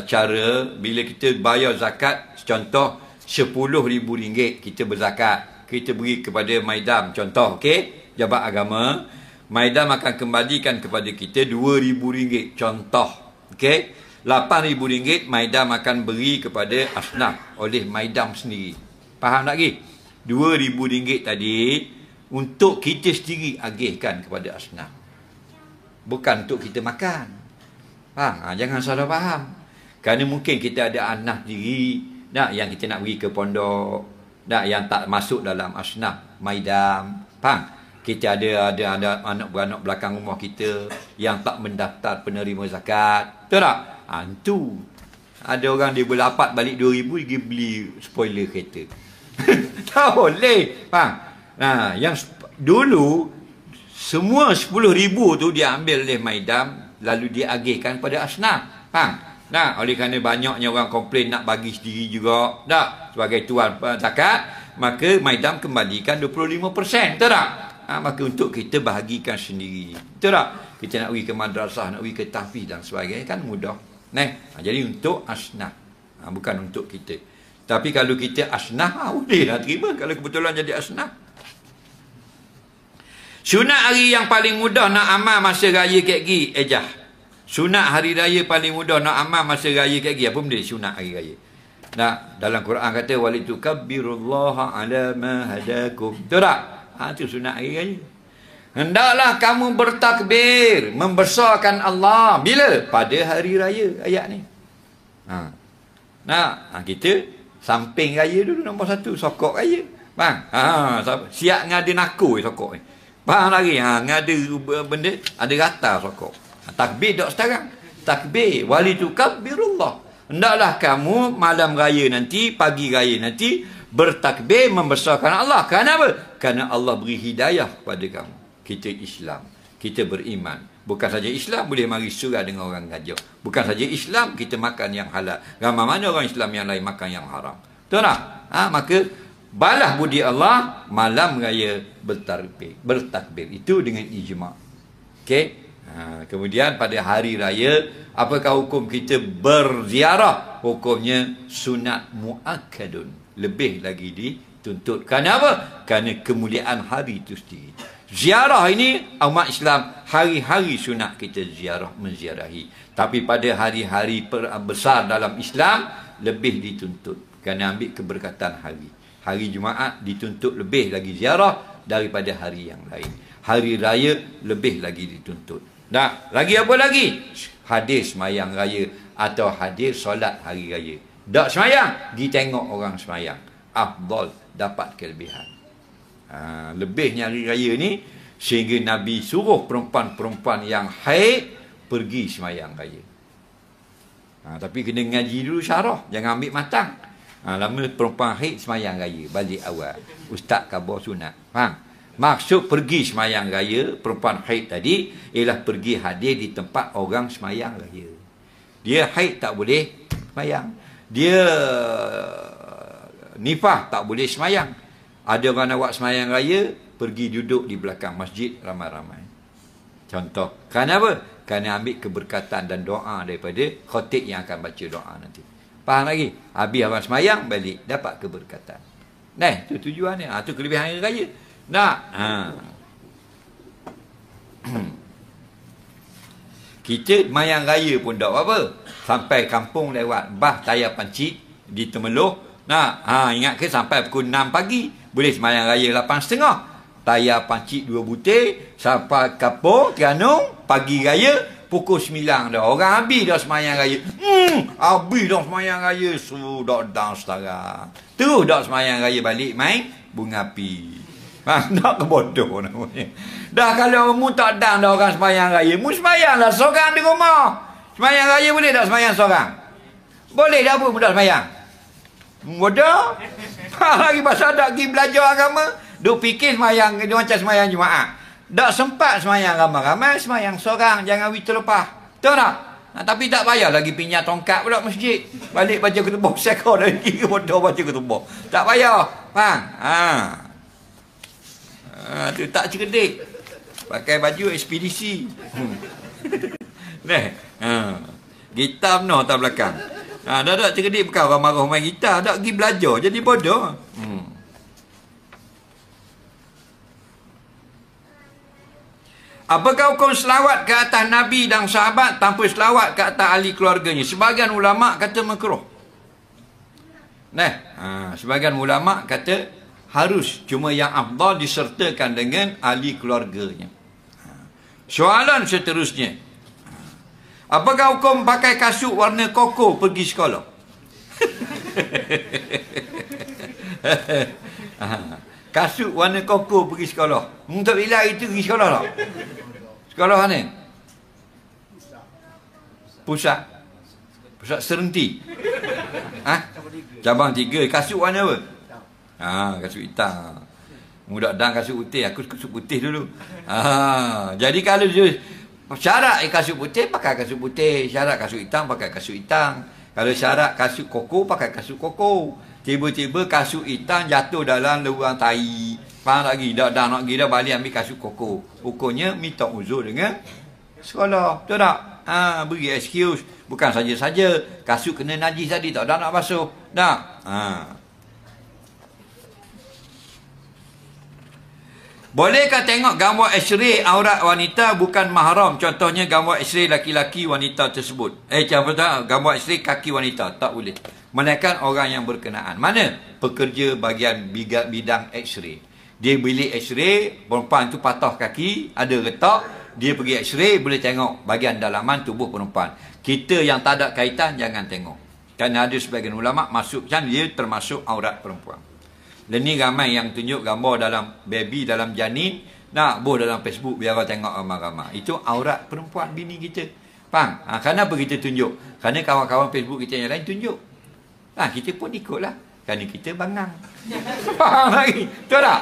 cara bila kita bayar zakat. Contoh RM10,000 kita berzakat, kita beri kepada Maidam. Contoh, okey, Jabat Agama. Maidam akan kembalikan kepada kita RM2,000. Contoh, okey, RM8,000 Maidam akan beri kepada asnaf oleh Maidam sendiri. Faham tak lagi? RM2,000 tadi untuk kita sendiri agihkan kepada asnaf, bukan untuk kita makan. Faham? Jangan salah faham. Kerana mungkin kita ada anak diri yang kita nak beri ke pondok, yang tak masuk dalam asnaf Maidam. Faham? Kita ada anak beranak belakang rumah kita yang tak mendaftar penerima zakat. Betul tak? Itu ada orang dia berlapat balik RM2,000 dia beli spoiler kereta. Tak boleh. Faham? Yang dulu semua RM10,000 tu dia ambil oleh Maidam, lalu dia agihkan pada asnaf. Faham? Oleh kerana banyaknya orang komplain nak bagi sendiri juga, tak? Sebagai tuan zakat, maka Maidam kembalikan 25%. Betul tak? Maka untuk kita bahagikan sendiri. Betul tak? Kita nak pergi ke madrasah, nak pergi ke tahfiz dan sebagainya, kan mudah. Jadi untuk asnaf, bukan untuk kita. Tapi kalau kita asnaf, bolehlah terima kalau kebetulan jadi asnaf. Sunat hari yang paling mudah nak amal masa raya KG, ejah. Sunat hari raya paling mudah nak amal masa raya KG. Apa benda sunat hari raya? Dalam Quran kata walitukabbirullaha ala ma hadakum. Betul tak? Itu sunat hari raya. Hendaklah kamu bertakbir, membesarkan Allah. Bila? Pada hari raya. Ayat ni. Kita samping raya dulu nombor 1. Sokok raya. Faham? Siap ngada naku sokok ni. Faham lagi? Ngada benda, ada rata sokok. Takbir tak sekarang. Takbir. Walitukabbirullah. Hendaklah kamu malam raya nanti, pagi raya nanti, bertakbir membesarkan Allah. Kenapa? Kerana Allah beri hidayah kepada kamu. Kita Islam, kita beriman. Bukan saja Islam boleh mari surah dengan orang gajah. Bukan saja Islam kita makan yang halal. Ramai mana orang Islam yang lain makan yang haram. Betul tak? Maka balas budi Allah malam raya bertakbir. Itu dengan ijma'. Okey? Kemudian pada hari raya, apakah hukum kita berziarah? Hukumnya sunat muakkadun. Lebih lagi dituntut. Kenapa? Kerana kemuliaan hari itu sendiri. Ziarah ini umat Islam hari-hari sunat kita ziarah, menziarahi. Tapi pada hari-hari besar dalam Islam lebih dituntut. Kerana ambil keberkatan hari. Hari Jumaat dituntut lebih lagi ziarah daripada hari yang lain. Hari raya lebih lagi dituntut. Lagi apa lagi? Hadir semayang raya atau hadir solat hari raya. Tak semayang, pergi tengok orang semayang. Afdal, dapat kelebihan. Lebihnya hari raya ni, sehingga Nabi suruh perempuan-perempuan yang haid pergi semayang raya. Tapi kena ngaji dulu syarah, jangan ambil matang. Lama perempuan haid semayang raya, balik awal. Ustaz khabar sunat. Faham? Maksud pergi semayang raya, perempuan haid tadi, ialah pergi hadir di tempat orang semayang raya. Dia haid tak boleh semayang. Dia nifah tak boleh semayang. Ada orang nak buat semayang raya, pergi duduk di belakang masjid ramai-ramai. Contoh. Kerana apa? Kerana ambil keberkatan dan doa daripada khatib yang akan baca doa nanti. Faham lagi? Habis orang semayang, balik. Dapat keberkatan. Nah, itu tujuannya. Itu kelebihan hari raya. Nak? Kita semayang raya pun tak apa-apa. Sampai kampung lewat bah tayar pancit di Temeloh. Ingat ke sampai pukul 6 pagi. Boleh semayang raya 8.30. Tayar pancit 2 butir. Sampai kampung, Terengganu, pagi raya, pukul 9 dah. Orang habis dah semayang raya. Habis dah semayang raya. Sudah dah setara. Terus dah semayang raya balik main bunga api. Nak ke bodoh namanya. Dah kalau mu tak dan dah orang semayang raya, mu semayanglah seorang di rumah. Semayang raya boleh tak semayang seorang? Boleh dah pun tak semayang. Bodoh. Lagi pasal tak pergi belajar agama, duk fikir semayang dia macam semayang Jumaat. Tak sempat semayang ramai-ramai, semayang seorang, jangan terlepas. Tahu tak? Tapi tak payah lagi pinjam tongkat pula masjid. Balik baca ketubah sekor lagi ke bodoh baca ketubah. Tak payah. Faham? Tu tak cerdik. Pakai baju ekspedisi. Gitar no tak belakang. Dah cerdik bukan orang marah main gitar, dak pergi belajar jadi bodoh. Apakah hukum selawat ke atas Nabi dan sahabat tanpa selawat ke atas ahli keluarganya? Sebahagian ulama kata makruh. Sebahagian ulama kata harus, cuma yang afdal disertakan dengan ahli keluarganya. Soalan seterusnya, apakah hukum pakai kasut warna koko pergi sekolah? Kasut warna koko pergi sekolah. Untuk bila itu pergi sekolah tak? Sekolah mana? Pusat Serenti. Cabang 3. Kasut warna apa? Kasut hitam. Mudak dan kasut putih. Aku kasut putih dulu. Jadi kalau dia syarat kasut putih, pakai kasut putih. Syarat kasut hitam, pakai kasut hitam. Kalau syarat kasut koko, pakai kasut koko. Tiba-tiba kasut hitam jatuh dalam lubang tai. Faham lagi? Dah nak pergi dah balik ambil kasut koko. Hukumnya minta uzur dengan sekolah. Betul tak? Beri excuse. Bukan saja-saja kasut kena najis tadi, tak dah nak basuh. Tak? Bolehkah tengok gambar X-ray aurat wanita bukan mahram? Contohnya gambar X-ray laki-laki wanita tersebut. Gambar X-ray kaki wanita. Tak boleh. Melainkan orang yang berkenaan. Mana? Pekerja bahagian bidang X-ray. Dia bilik X-ray, perempuan tu patah kaki, ada retak, dia pergi X-ray, boleh tengok bahagian dalaman tubuh perempuan. Kita yang tak ada kaitan, jangan tengok. Kerana ada sebagian ulama' masukkan dia termasuk aurat perempuan. Dan ni ramai yang tunjuk gambar dalam baby, dalam janin, nak boh dalam Facebook biar orang tengok ramai-ramai. Itu aurat perempuan bini kita. Faham? Kenapa kita tunjuk? Kerana kawan-kawan Facebook kita yang lain tunjuk. Kita pun ikutlah. Kerana kita bangang. Faham lagi? Betul tak?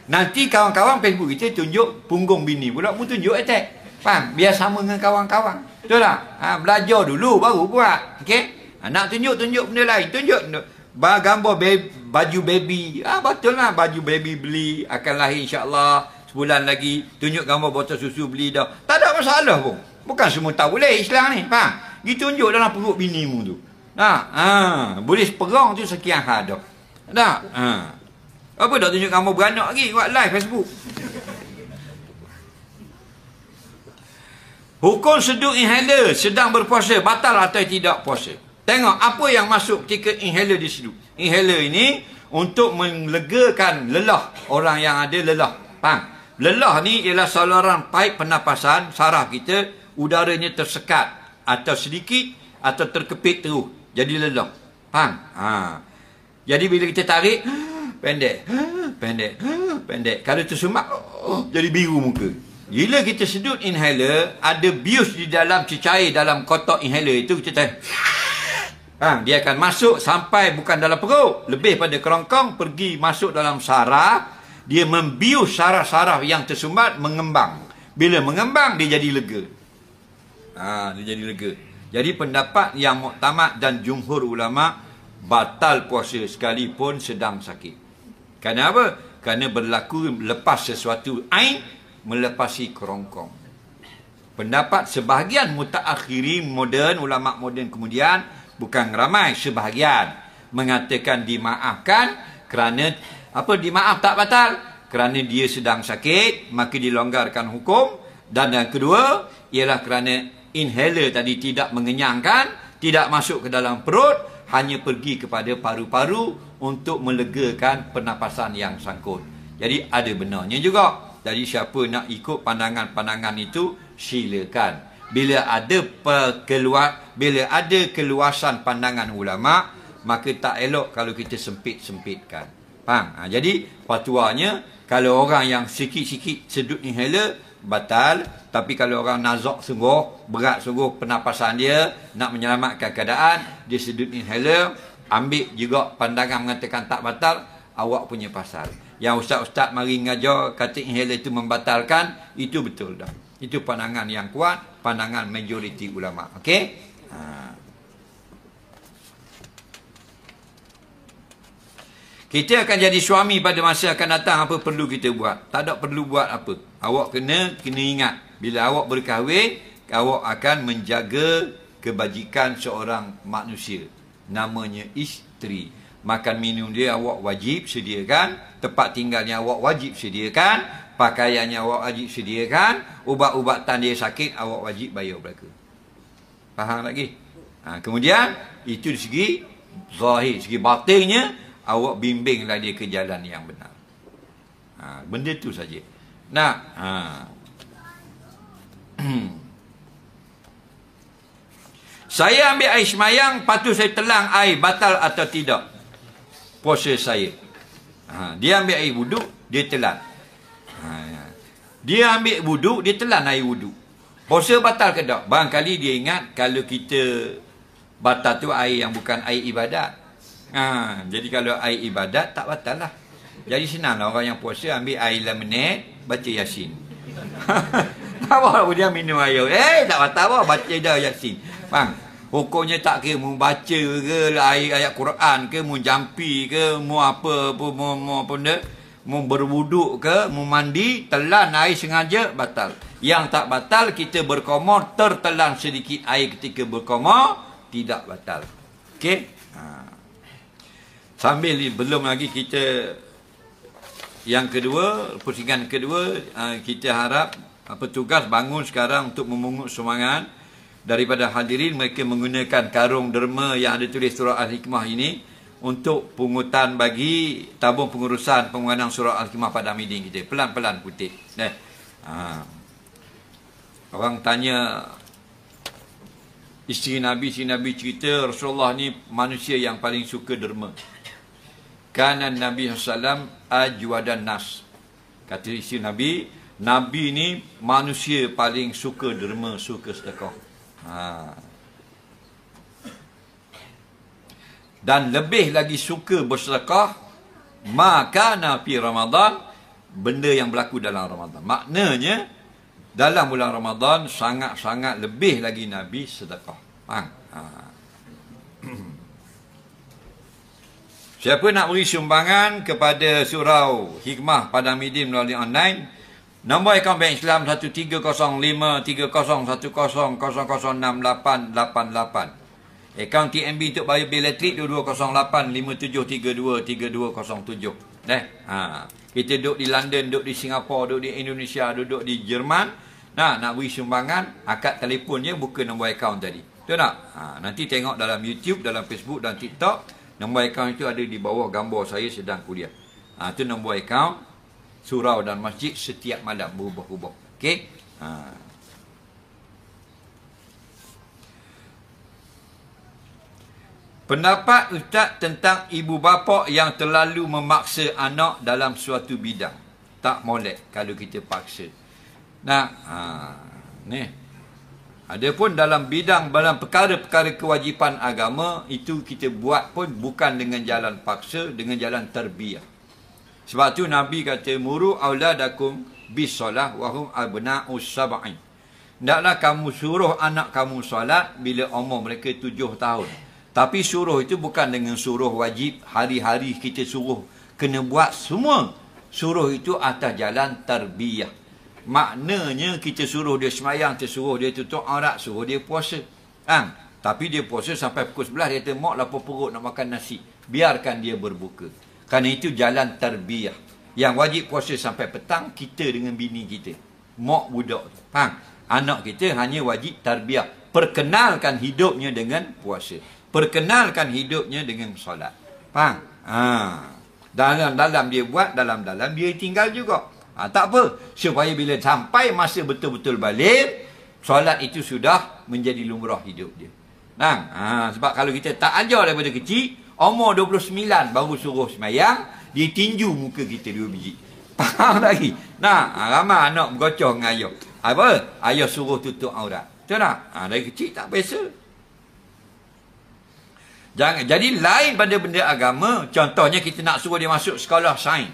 Nanti kawan-kawan Facebook kita tunjuk punggung bini pula pun tunjuk attack. Faham? Biar sama dengan kawan-kawan. Betul tak? Belajar dulu baru buat. Okey? Nak tunjuk benda lain. Tunjuk gambar baju baby. Betul lah. Baju baby beli. Akan lahir insyaAllah. Sebulan lagi. Tunjuk gambar botol susu beli dah. Tak ada masalah pun. Bukan semua tak boleh Islam ni. Faham? Dia tunjuk dalam perut binimu tu. Boleh seperang tu sekian had dah. Tak? Apa dah tunjuk gambar beranak lagi buat live Facebook. Hukum seduh inhaler sedang berpuasa batal atau tidak puasa? Tengok apa yang masuk ketika inhaler diseduh. Inhaler ini untuk melegakan lelah orang yang ada lelah. Faham? Lelah ni ialah saluran paip pernafasan saraf kita, udaranya tersekat atau sedikit atau terkepit terus. jadi lelah. Faham? Jadi bila kita tarik, pendek. Kalau tersumbat, jadi biru muka. Bila kita sedut inhaler, ada bius di dalam cecair dalam kotak inhaler itu, kita tarik. Dia akan masuk sampai bukan dalam perut, lebih pada kerongkong, pergi masuk dalam saraf. Dia membius saraf-saraf yang tersumbat, mengembang. Bila mengembang, dia jadi lega. Dia jadi lega. Jadi pendapat yang muktamad dan jumhur ulama, batal puasa sekalipun sedang sakit. Kerana apa? Kerana berlaku lepas sesuatu ain, melepasi kerongkong. Pendapat sebahagian mutaakhirin moden, ulama moden kemudian, bukan ramai, sebahagian mengatakan dimaafkan kerana apa? Dimaaf tak batal? Kerana dia sedang sakit, maka dilonggarkan hukum. Dan yang kedua ialah kerana inhaler tadi tidak mengenyangkan, tidak masuk ke dalam perut, hanya pergi kepada paru-paru untuk melegakan pernafasan yang sangkut. Jadi ada benarnya juga. Jadi siapa nak ikut pandangan-pandangan itu, silakan. Bila ada keluasan pandangan ulama, maka tak elok kalau kita sempit-sempitkan. Faham? Jadi fatwanya, kalau orang yang sikit-sikit sedut inhaler, batal. Tapi kalau orang nazak sungguh, berat sungguh pernafasan dia, nak menyelamatkan keadaan, dia sedut inhaler, ambil juga pandangan mengatakan tak batal, awak punya pasal. Yang ustaz-ustaz mari ngajar kata inhaler itu membatalkan, itu betul dah. Itu pandangan yang kuat, pandangan majoriti ulama. Okey? Kita akan jadi suami pada masa akan datang, apa perlu kita buat? Tak ada perlu buat apa. Awak kena ingat, bila awak berkahwin, awak akan menjaga kebajikan seorang manusia. Namanya isteri. Makan minum dia awak wajib sediakan, tempat tinggalnya awak wajib sediakan, pakaiannya awak wajib sediakan, ubat-ubatan dia sakit awak wajib bayar belaka. Faham lagi? Kemudian itu dari segi zahir, segi batinnya awak bimbinglah dia ke jalan yang benar. Benda tu saja. Nah, saya ambil air semayang, patut saya telang air, batal atau tidak puasa saya? Dia ambil air wuduk, dia telan. Dia ambil wuduk, dia telan air wuduk. Puasa batal ke tak? Barangkali dia ingat kalau kita batal tu air yang bukan air ibadat. Jadi kalau air ibadat tak batal lah. Jadi senanglah orang yang puasa ambil air lemonade, baca Yasin. Apa dia minum air? Tak batal apa, baca dah Yasin. Faham? Hukumnya tak kira mu baca ke ayat Quran ke, mu jampi ke, mu apa benda, mu berwuduk ke, mu mandi, telan air sengaja, batal. Yang tak batal, kita berkomor, tertelan sedikit air ketika berkomor, tidak batal. Okey? Sambil belum lagi kita yang kedua, pusingan kedua, kita harap petugas bangun sekarang untuk memungut sumbangan daripada hadirin. Mereka menggunakan karung derma yang ada tulis surah Al-Hikmah ini untuk pungutan bagi tabung pengurusan penguandang surah Al-Hikmah pada meeting kita. Pelan-pelan putih. Orang tanya isteri Nabi cerita Rasulullah ni manusia yang paling suka derma. Kana Nabi SAW ajwadan nas. Kata isteri Nabi ni manusia paling suka derma, suka sedekah. Dan lebih lagi suka bersedekah maka Nabi Ramadan, benda yang berlaku dalam Ramadan. Maknanya dalam bulan Ramadan sangat-sangat lebih lagi Nabi sedekah. Siapa nak beri sumbangan kepada surau Hikmah Padang Midin melalui online, nombor akaun Bank Islam 130530006888. Akaun TNB untuk bayar bil elektrik 2208-5732-3207. Kita duduk di London, duduk di Singapura, duduk di Indonesia, duduk di Jerman. Nak beri sumbangan, akad telefon je, buka nombor akaun tadi. Betul tak? Nanti tengok dalam YouTube, dalam Facebook dan TikTok. Nombor akaun itu ada di bawah gambar saya sedang kuliah. Itu nombor akaun surau dan masjid setiap malam berubah-ubah. Okey? Pendapat Ustaz tentang ibu bapa yang terlalu memaksa anak dalam suatu bidang. Tak molek kalau kita paksa. Nah, ni. Adapun dalam bidang, dalam perkara-perkara kewajipan agama, itu kita buat pun bukan dengan jalan paksa, dengan jalan tarbiyah. Sebab tu Nabi kata, muru auladakum bisolah wahum abna'us sab'in. Hendaklah kamu suruh anak kamu solat bila umur mereka 7 tahun. Tapi suruh itu bukan dengan suruh wajib, hari-hari kita suruh kena buat semua. Suruh itu atas jalan tarbiyah. Maknanya kita suruh dia semayang, kita suruh dia tutup aurat, suruh dia puasa. Tapi dia puasa sampai pukul 11, dia kata, mak lapar perut nak makan nasi. Biarkan dia berbuka. Kerana itu jalan tarbiyah. Yang wajib puasa sampai petang, kita dengan bini kita. Mak budak tu. Anak kita hanya wajib tarbiyah. Perkenalkan hidupnya dengan puasa. Perkenalkan hidupnya dengan solat. Faham? Dalam dia buat, dalam dia tinggal juga. Tak apa. Supaya bila sampai masa betul-betul balik, solat itu sudah menjadi lumrah hidup dia. Sebab kalau kita tak ajar daripada kecil, umur 29 baru suruh semayang, dia tinju muka kita 2 biji. Faham lagi? Ramai anak bergocor dengan ayah. Apa? Ayah suruh tutup aurat. Betul tak? Dari kecil tak biasa. Jadi lain pada benda agama. Contohnya kita nak suruh dia masuk sekolah sains.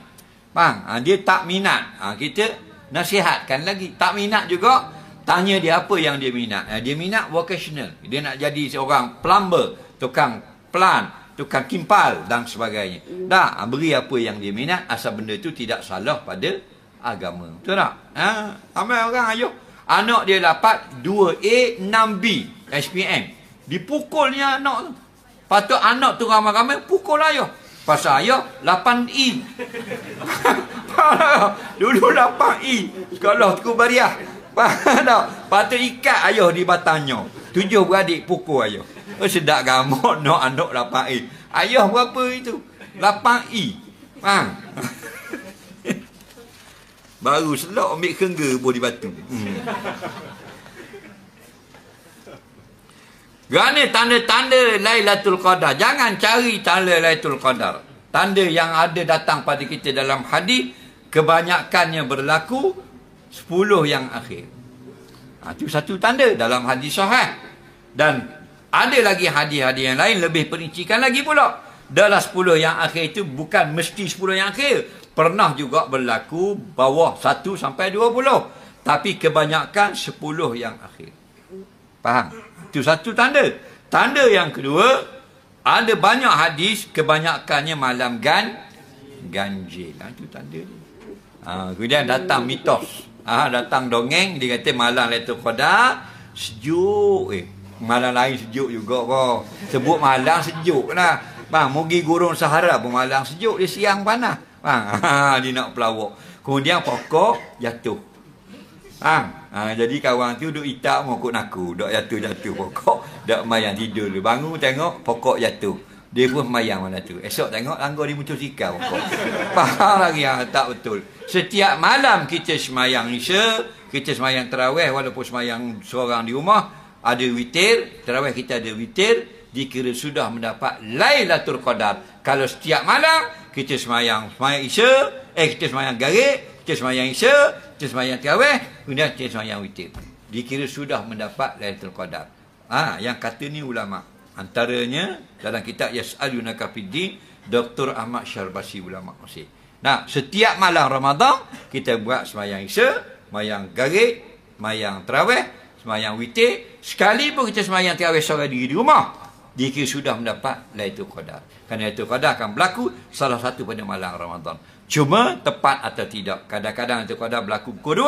Faham? Dia tak minat. Kita nasihatkan lagi. Tak minat juga, tanya dia apa yang dia minat. Dia minat vocational. Dia nak jadi seorang plumber, tukang pelan, tukang kimpal dan sebagainya. Beri apa yang dia minat, asal benda itu tidak salah pada agama. Betul tak? Ramai orang ayuh anak dia dapat 2A 6B SPM. Dipukulnya anak tu. Patut anak tu ramai-ramai pukul ayah. Pasal ayah 8E. Dulu 8E. Sekolah Tuku Bariah. Patut ikat ayah di batanya. 7 beradik pukul ayah. Sedap gamut nak anak 8E. Ayah berapa itu? 8E. Baru selok ambil kengga pun di batu. Kerana tanda-tanda Lailatul Qadar. Jangan cari tanda Lailatul Qadar. Tanda yang ada datang pada kita dalam hadis, kebanyakannya berlaku 10 yang akhir. Itu satu tanda dalam hadis sahih. Dan ada lagi hadis-hadis yang lain lebih perincikan lagi pula. Dalam 10 yang akhir itu bukan mesti 10 yang akhir. Pernah juga berlaku bawah 1 sampai 20. Tapi kebanyakan 10 yang akhir. Faham? Itu satu tanda. Tanda yang kedua, ada banyak hadis, kebanyakannya malam ganjil. Itu tanda dia. Kemudian datang mitos. Datang dongeng, dia kata malam Lailatul Qadar sejuk. Malam lain sejuk juga kau. Sebut malam sejuk lah. Mugi gurun Sahara pun malam sejuk, dia siang panas. Dia nak pelawak. Kemudian pokok jatuh. Jadi kawan tu duk itak mokok naku, duk jatuh pokok, dak mayang tidur dulu. Bangun tengok pokok jatuh. Dia pun mayang mana tu. Esok tengok langgar di motosikal pokok. Faham lagi tak betul. Setiap malam kita semayang Isya, kita semayang tarawih walaupun semayang seorang di rumah, ada witir, tarawih kita ada witir, dikira sudah mendapat Lailatul Qadar. Kalau setiap malam kita semayang Isya, kita semayang garik, kita semayang Isya, kita semayang tarawih, kemudian kita semayang witir. Dikira sudah mendapat Lailatul Qadar. Yang kata ni ulama. Antaranya dalam kitab Yas'alunaka Fiddin, Dr. Ahmad Syarbasi ulama Mesir. Setiap malam Ramadan kita buat semayang Isya, semayang garik, semayang tarawih, semayang witir. Sekali pun kita semayang tarawih seorang diri di rumah, dikira sudah mendapat Lailatul Qadar. Kerana Lailatul Qadar akan berlaku salah satu pada malam Ramadan. Cuma tepat atau tidak. Kadang-kadang Lailatul Qadar berlaku pukul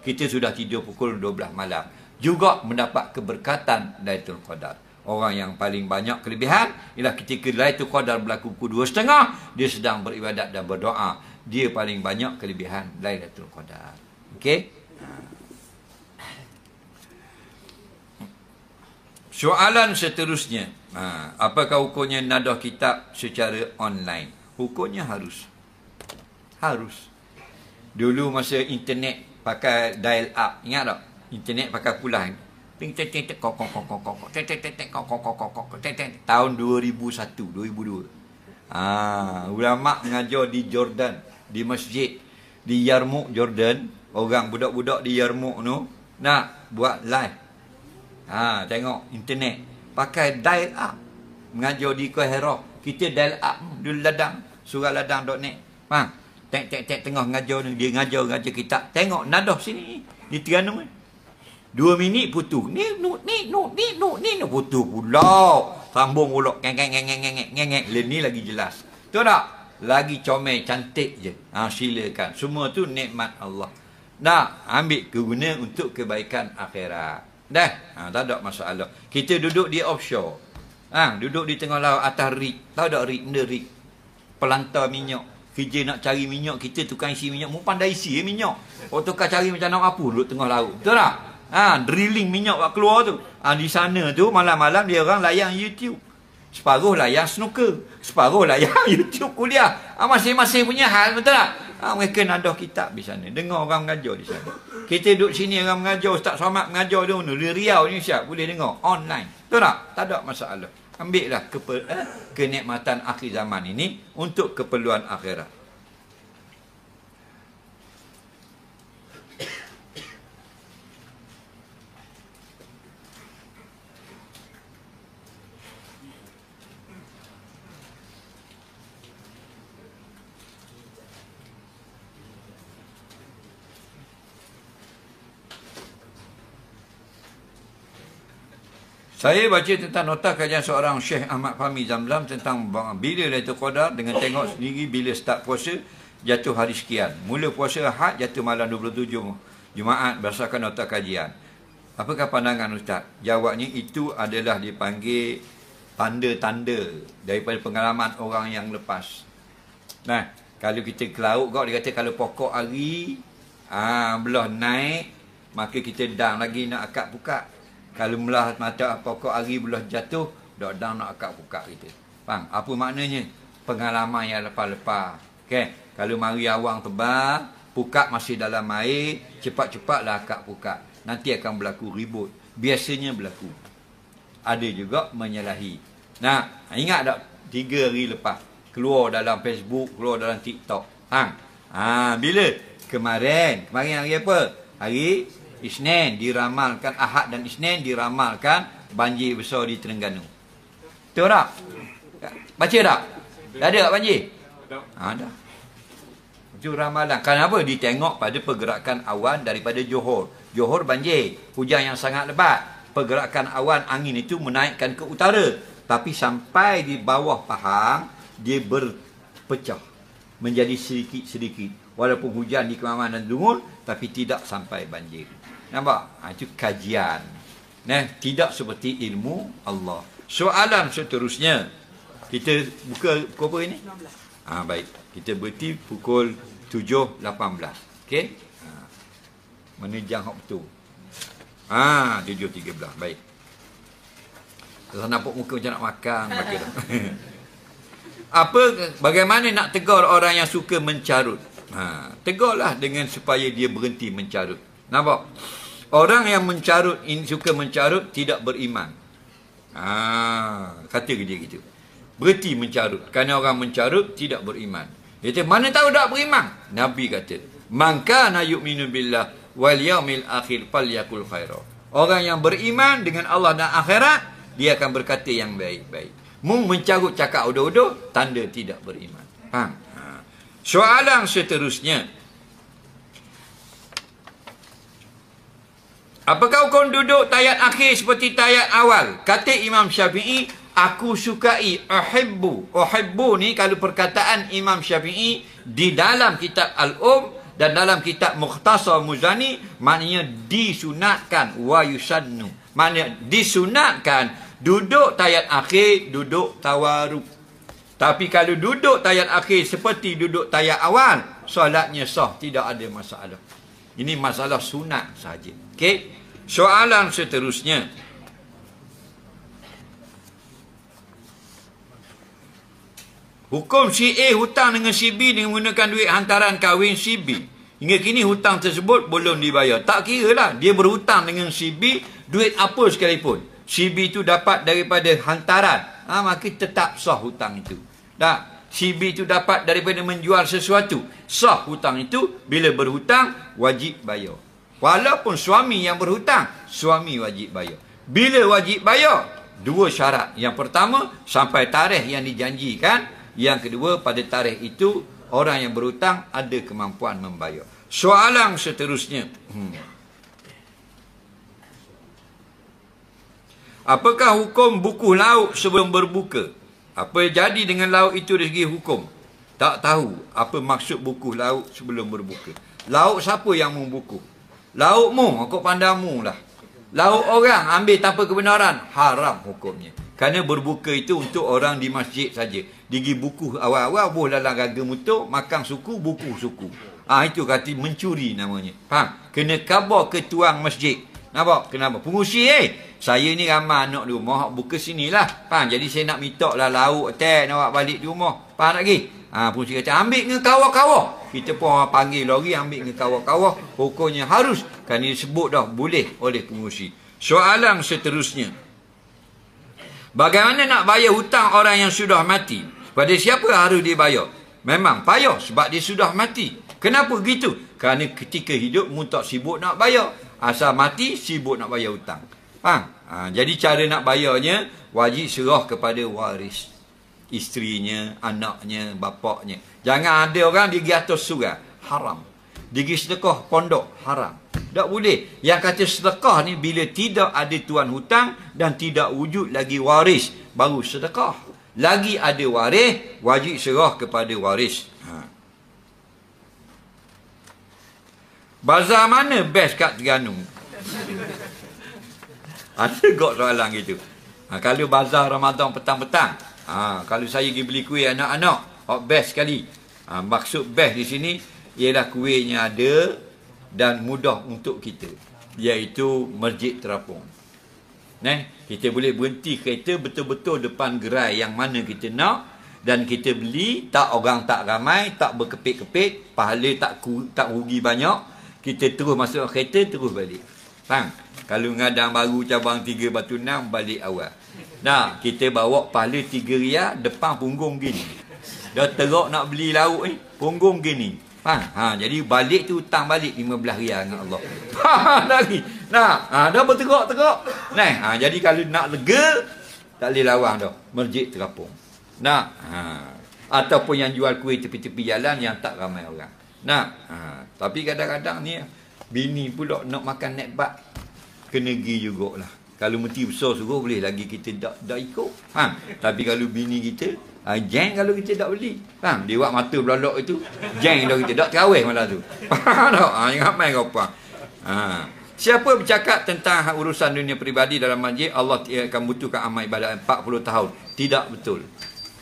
2, kita sudah tidur pukul 12 malam. Juga mendapat keberkatan Lailatul Qadar. Orang yang paling banyak kelebihan ialah ketika Lailatul Qadar berlaku pukul 2.30, dia sedang beribadat dan berdoa. Dia paling banyak kelebihan Lailatul Qadar. Okey? Soalan seterusnya, apakah hukumnya nadah kitab secara online? Hukumnya harus. Dulu masa internet pakai dial up, ingat tak? Internet pakai pulang. Tahun 2001, 2002. Ulama mengajar di Jordan, di masjid di Yarmouk, Jordan. Orang budak-budak di Yarmouk tu nak buat live. Tengok internet pakai dial up. Mengajar di Kuala. Kita dial up dulu ladang, surah ladang.net. Faham? Tek tengah mengajar ni, dia ngajar kita. Tengok nadah sini di Terengganu. 2 minit putus. Ni putus pula. Sambung pula. Ngeng. Ni lagi jelas. Tahu tak? Lagi comel, cantik je. Silakan. Semua tu nikmat Allah. Dah, ambil guna untuk kebaikan akhirat. Dah, tak ada masalah. Kita duduk di offshore. Duduk di tengah laut atas rig. Tahu tak rig? Benda rig. Pelantar minyak. Kerja nak cari minyak, kita tukang isi minyak. Mu pandai isi minyak. Tukar cari macam nak apa duduk tengah laut. Betul tak? Drilling minyak buat keluar tu. Di sana tu malam-malam dia orang layan YouTube. Separuh layan snooker, separuh layan YouTube kuliah. Masing-masing punya hal, betul tak? Mereka nadah kitab di sana. Dengar orang mengajar di sana. Kita duduk sini orang mengajar, Ustaz Somad mengajar di mana? Di Riau ni siap boleh dengar online. Betul tak? Tak ada masalah. Ambillah kenikmatan akhir zaman ini untuk keperluan akhirat. Saya baca tentang nota kajian seorang Syekh Ahmad Fahmi Zamzam tentang bila Lailatul Qadar dengan tengok sendiri bila start puasa jatuh hari sekian. Mula puasa Ahad jatuh malam 27 Jumaat berdasarkan nota kajian. Apakah pandangan Ustaz? Jawabnya itu adalah dipanggil tanda-tanda daripada pengalaman orang yang lepas. Nah, kalau kita ke laut kau dia kata kalau pokok hari belah naik maka kita dang lagi nak akak pukat. Kalau melah mata pokok hari belah jatuh, dak dang nak akak pukat kita. Faham? Apa maknanya? Pengalaman yang lepas-lepas. Okey, kalau mari awang tebal, pukat masih dalam air, cepat-cepatlah akak pukat. Nanti akan berlaku ribut. Biasanya berlaku. Ada juga menyalahi. Nah, ingat tak 3 hari lepas keluar dalam Facebook, keluar dalam TikTok. Bila? Kemarin hari apa? Hari Isnin diramalkan, Ahad dan Isnin diramalkan banjir besar di Terengganu. Betul tak? Baca tak? Dah ada tak banjir? Dah. Itu ramalan. Kenapa? Ditengok pada pergerakan awan daripada Johor. Johor banjir. Hujan yang sangat lebat. Pergerakan awan angin itu menaikkan ke utara. Tapi sampai di bawah Pahang, dia berpecah. Menjadi sedikit-sedikit. Walaupun hujan di kemana-mana dungun, tapi tidak sampai banjir. Nampak? Itu kajian. Tidak seperti ilmu Allah. Soalan seterusnya. Kita buka pukul apa ini? 16. Baik. Kita berhenti pukul 7.18. Okey? Menejang hak betul. 7.13. Baik. Kalau nampak muka macam nak makan. Bagaimana nak tegur orang yang suka mencarut? Tegurlah dengan supaya dia berhenti mencarut. Nampak? Orang yang mencarut, suka mencarut, tidak beriman. Kata dia gitu. Berhenti mencarut. Kerana orang mencarut, tidak beriman. Dia kata, mana tahu tak beriman? Nabi kata, man kana yu'minu billah wal yaumil akhir falyakul khaira. Orang yang beriman dengan Allah dan akhirat, dia akan berkata yang baik-baik. Mencarut cakap udah-udah, tanda tidak beriman. Faham? Soalan seterusnya. Apakah hukum duduk tayat akhir seperti tayat awal? Kata Imam Syafi'i, aku sukai, uhibbu ni kalau perkataan Imam Syafi'i di dalam kitab Al-Um dan dalam kitab Mukhtasar Muzani, maknanya disunatkan wa yusannu. Maknanya disunatkan duduk tayat akhir, duduk tawaruk. Tapi kalau duduk tayat akhir seperti duduk tayat awal, solatnya sah, tidak ada masalah. Ini masalah sunat saja. Okey. Soalan seterusnya. Hukum si A hutang dengan si B dengan menggunakan duit hantaran kahwin si B. Hingga kini hutang tersebut belum dibayar. Tak kira lah dia berhutang dengan si B, duit apa sekalipun. Si B itu dapat daripada hantaran. Maka tetap sah hutang itu. Tak? Si B itu dapat daripada menjual sesuatu. Sah hutang itu. Bila berhutang, wajib bayar. Walaupun suami yang berhutang, suami wajib bayar. Bila wajib bayar? Dua syarat. Yang pertama, sampai tarikh yang dijanjikan. Yang kedua, pada tarikh itu, orang yang berhutang ada kemampuan membayar. Soalan seterusnya. Apakah hukum buku lauk sebelum berbuka? Apa yang jadi dengan lauk itu dari segi hukum? Tak tahu apa maksud buku lauk sebelum berbuka. Lauk siapa yang membuku? Laukmu, aku pandangmu lah. Lauk orang ambil tanpa kebenaran, haram hukumnya. Kerana berbuka itu untuk orang di masjid saja. Digi buku awal-awal boleh dalam gaga mutuk, makan suku, buku suku. Itu kata mencuri namanya. Faham? Kena khabar ke tuang masjid. Nampak? Kenapa? Pengusi saya ni ramai anak di rumah, buka sinilah. Faham? Jadi saya nak minta lah lauk teh nak balik di rumah. Faham lagi? Pengusi kata ambil dengan kawah-kawah. Kita pun orang panggil lori ambil dengan kawah-kawah. Hukumnya harus. Kan disebut dah boleh oleh pengusi. Soalan seterusnya. Bagaimana nak bayar hutang orang yang sudah mati? Pada siapa harus dibayar? Memang payah sebab dia sudah mati. Kenapa begitu? Kerana ketika hidup mu tak sibuk nak bayar. Asal mati sibuk nak bayar hutang. Faham? Jadi cara nak bayarnya wajib serah kepada waris. Isterinya, anaknya, bapaknya. Jangan ada orang pergi atas surat. Haram. Pergi sedekah pondok. Haram. Tak boleh. Yang kata sedekah ni bila tidak ada tuan hutang dan tidak wujud lagi waris, baru sedekah. Lagi ada waris, wajib serah kepada waris. Bazar mana best kat Terengganu? Ada kok soalan gitu. Kalau bazar Ramadan petang-petang, kalau saya pergi beli kuih anak-anak, best sekali. Maksud best di sini ialah kuihnya ada dan mudah untuk kita, iaitu Masjid Terapung. Kita boleh berhenti kereta betul-betul depan gerai yang mana kita nak dan kita beli, tak orang tak ramai, tak berkepit-kepit, pahala tak rugi banyak. Kita terus masuk kereta, terus balik. Faham? Kalau ngadang baru cabang 3 Batu 6, balik awal. Nah, kita bawa pahala 3 riyal, depan punggung gini. Dah teruk nak beli lauk ni, punggung gini. Faham? Jadi balik tu hutang balik 15 riyal dengan Allah. Faham lagi? Nah, dah berteruk-teruk. Jadi kalau nak lega, tak boleh lawan dah. Masjid Terapung. Ataupun yang jual kuih tepi-tepi jalan yang tak ramai orang. Tapi kadang-kadang ni bini pula nak makan netbak, kena pergi jugalah. Kalau mesti besar suruh boleh lagi kita tak ikut. Tapi kalau bini kita jeng kalau kita tak beli. Dia buat mata belalok itu, jeng dah kita tak terawih malah tu. Faham tak? Jangan main kau apa. Siapa bercakap tentang urusan dunia peribadi dalam masjid, Allah akan butuhkan amal ibadat 40 tahun. Tidak betul.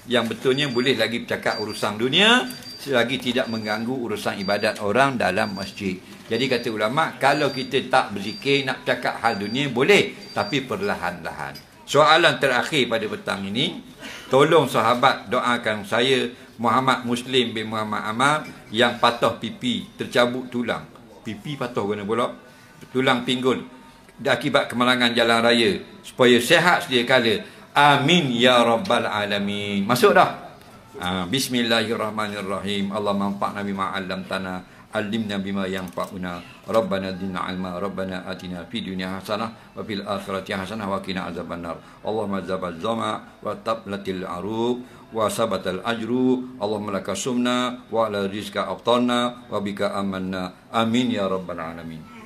Yang betulnya boleh lagi bercakap urusan dunia selagi tidak mengganggu urusan ibadat orang dalam masjid. Jadi kata ulama, kalau kita tak berzikir nak bercakap hal dunia boleh, tapi perlahan-lahan. Soalan terakhir pada petang ini, tolong sahabat doakan saya Muhammad Muslim bin Muhammad Amal yang patah pipi, tercabut tulang. Pipi patah kena pula, tulang pinggul akibat kemalangan jalan raya, supaya sihat sedia kala. Amin ya rabbal alamin. Masuk dah? Bismillahirrahmanirrahim. Allah manfa'na bima 'allamtana, alimna bima yanfa'una. Rabbana zidna 'ilma, Rabbana atina fid dunya hasanah wa fil akhirati hasanah wa qina azabannar. Allahumma zabal zama wa tablatil arub wa sabatal ajru. Allahumma laka sumna wa ala rizqa aftarna wa bika amanna. Amin ya rabbal alamin.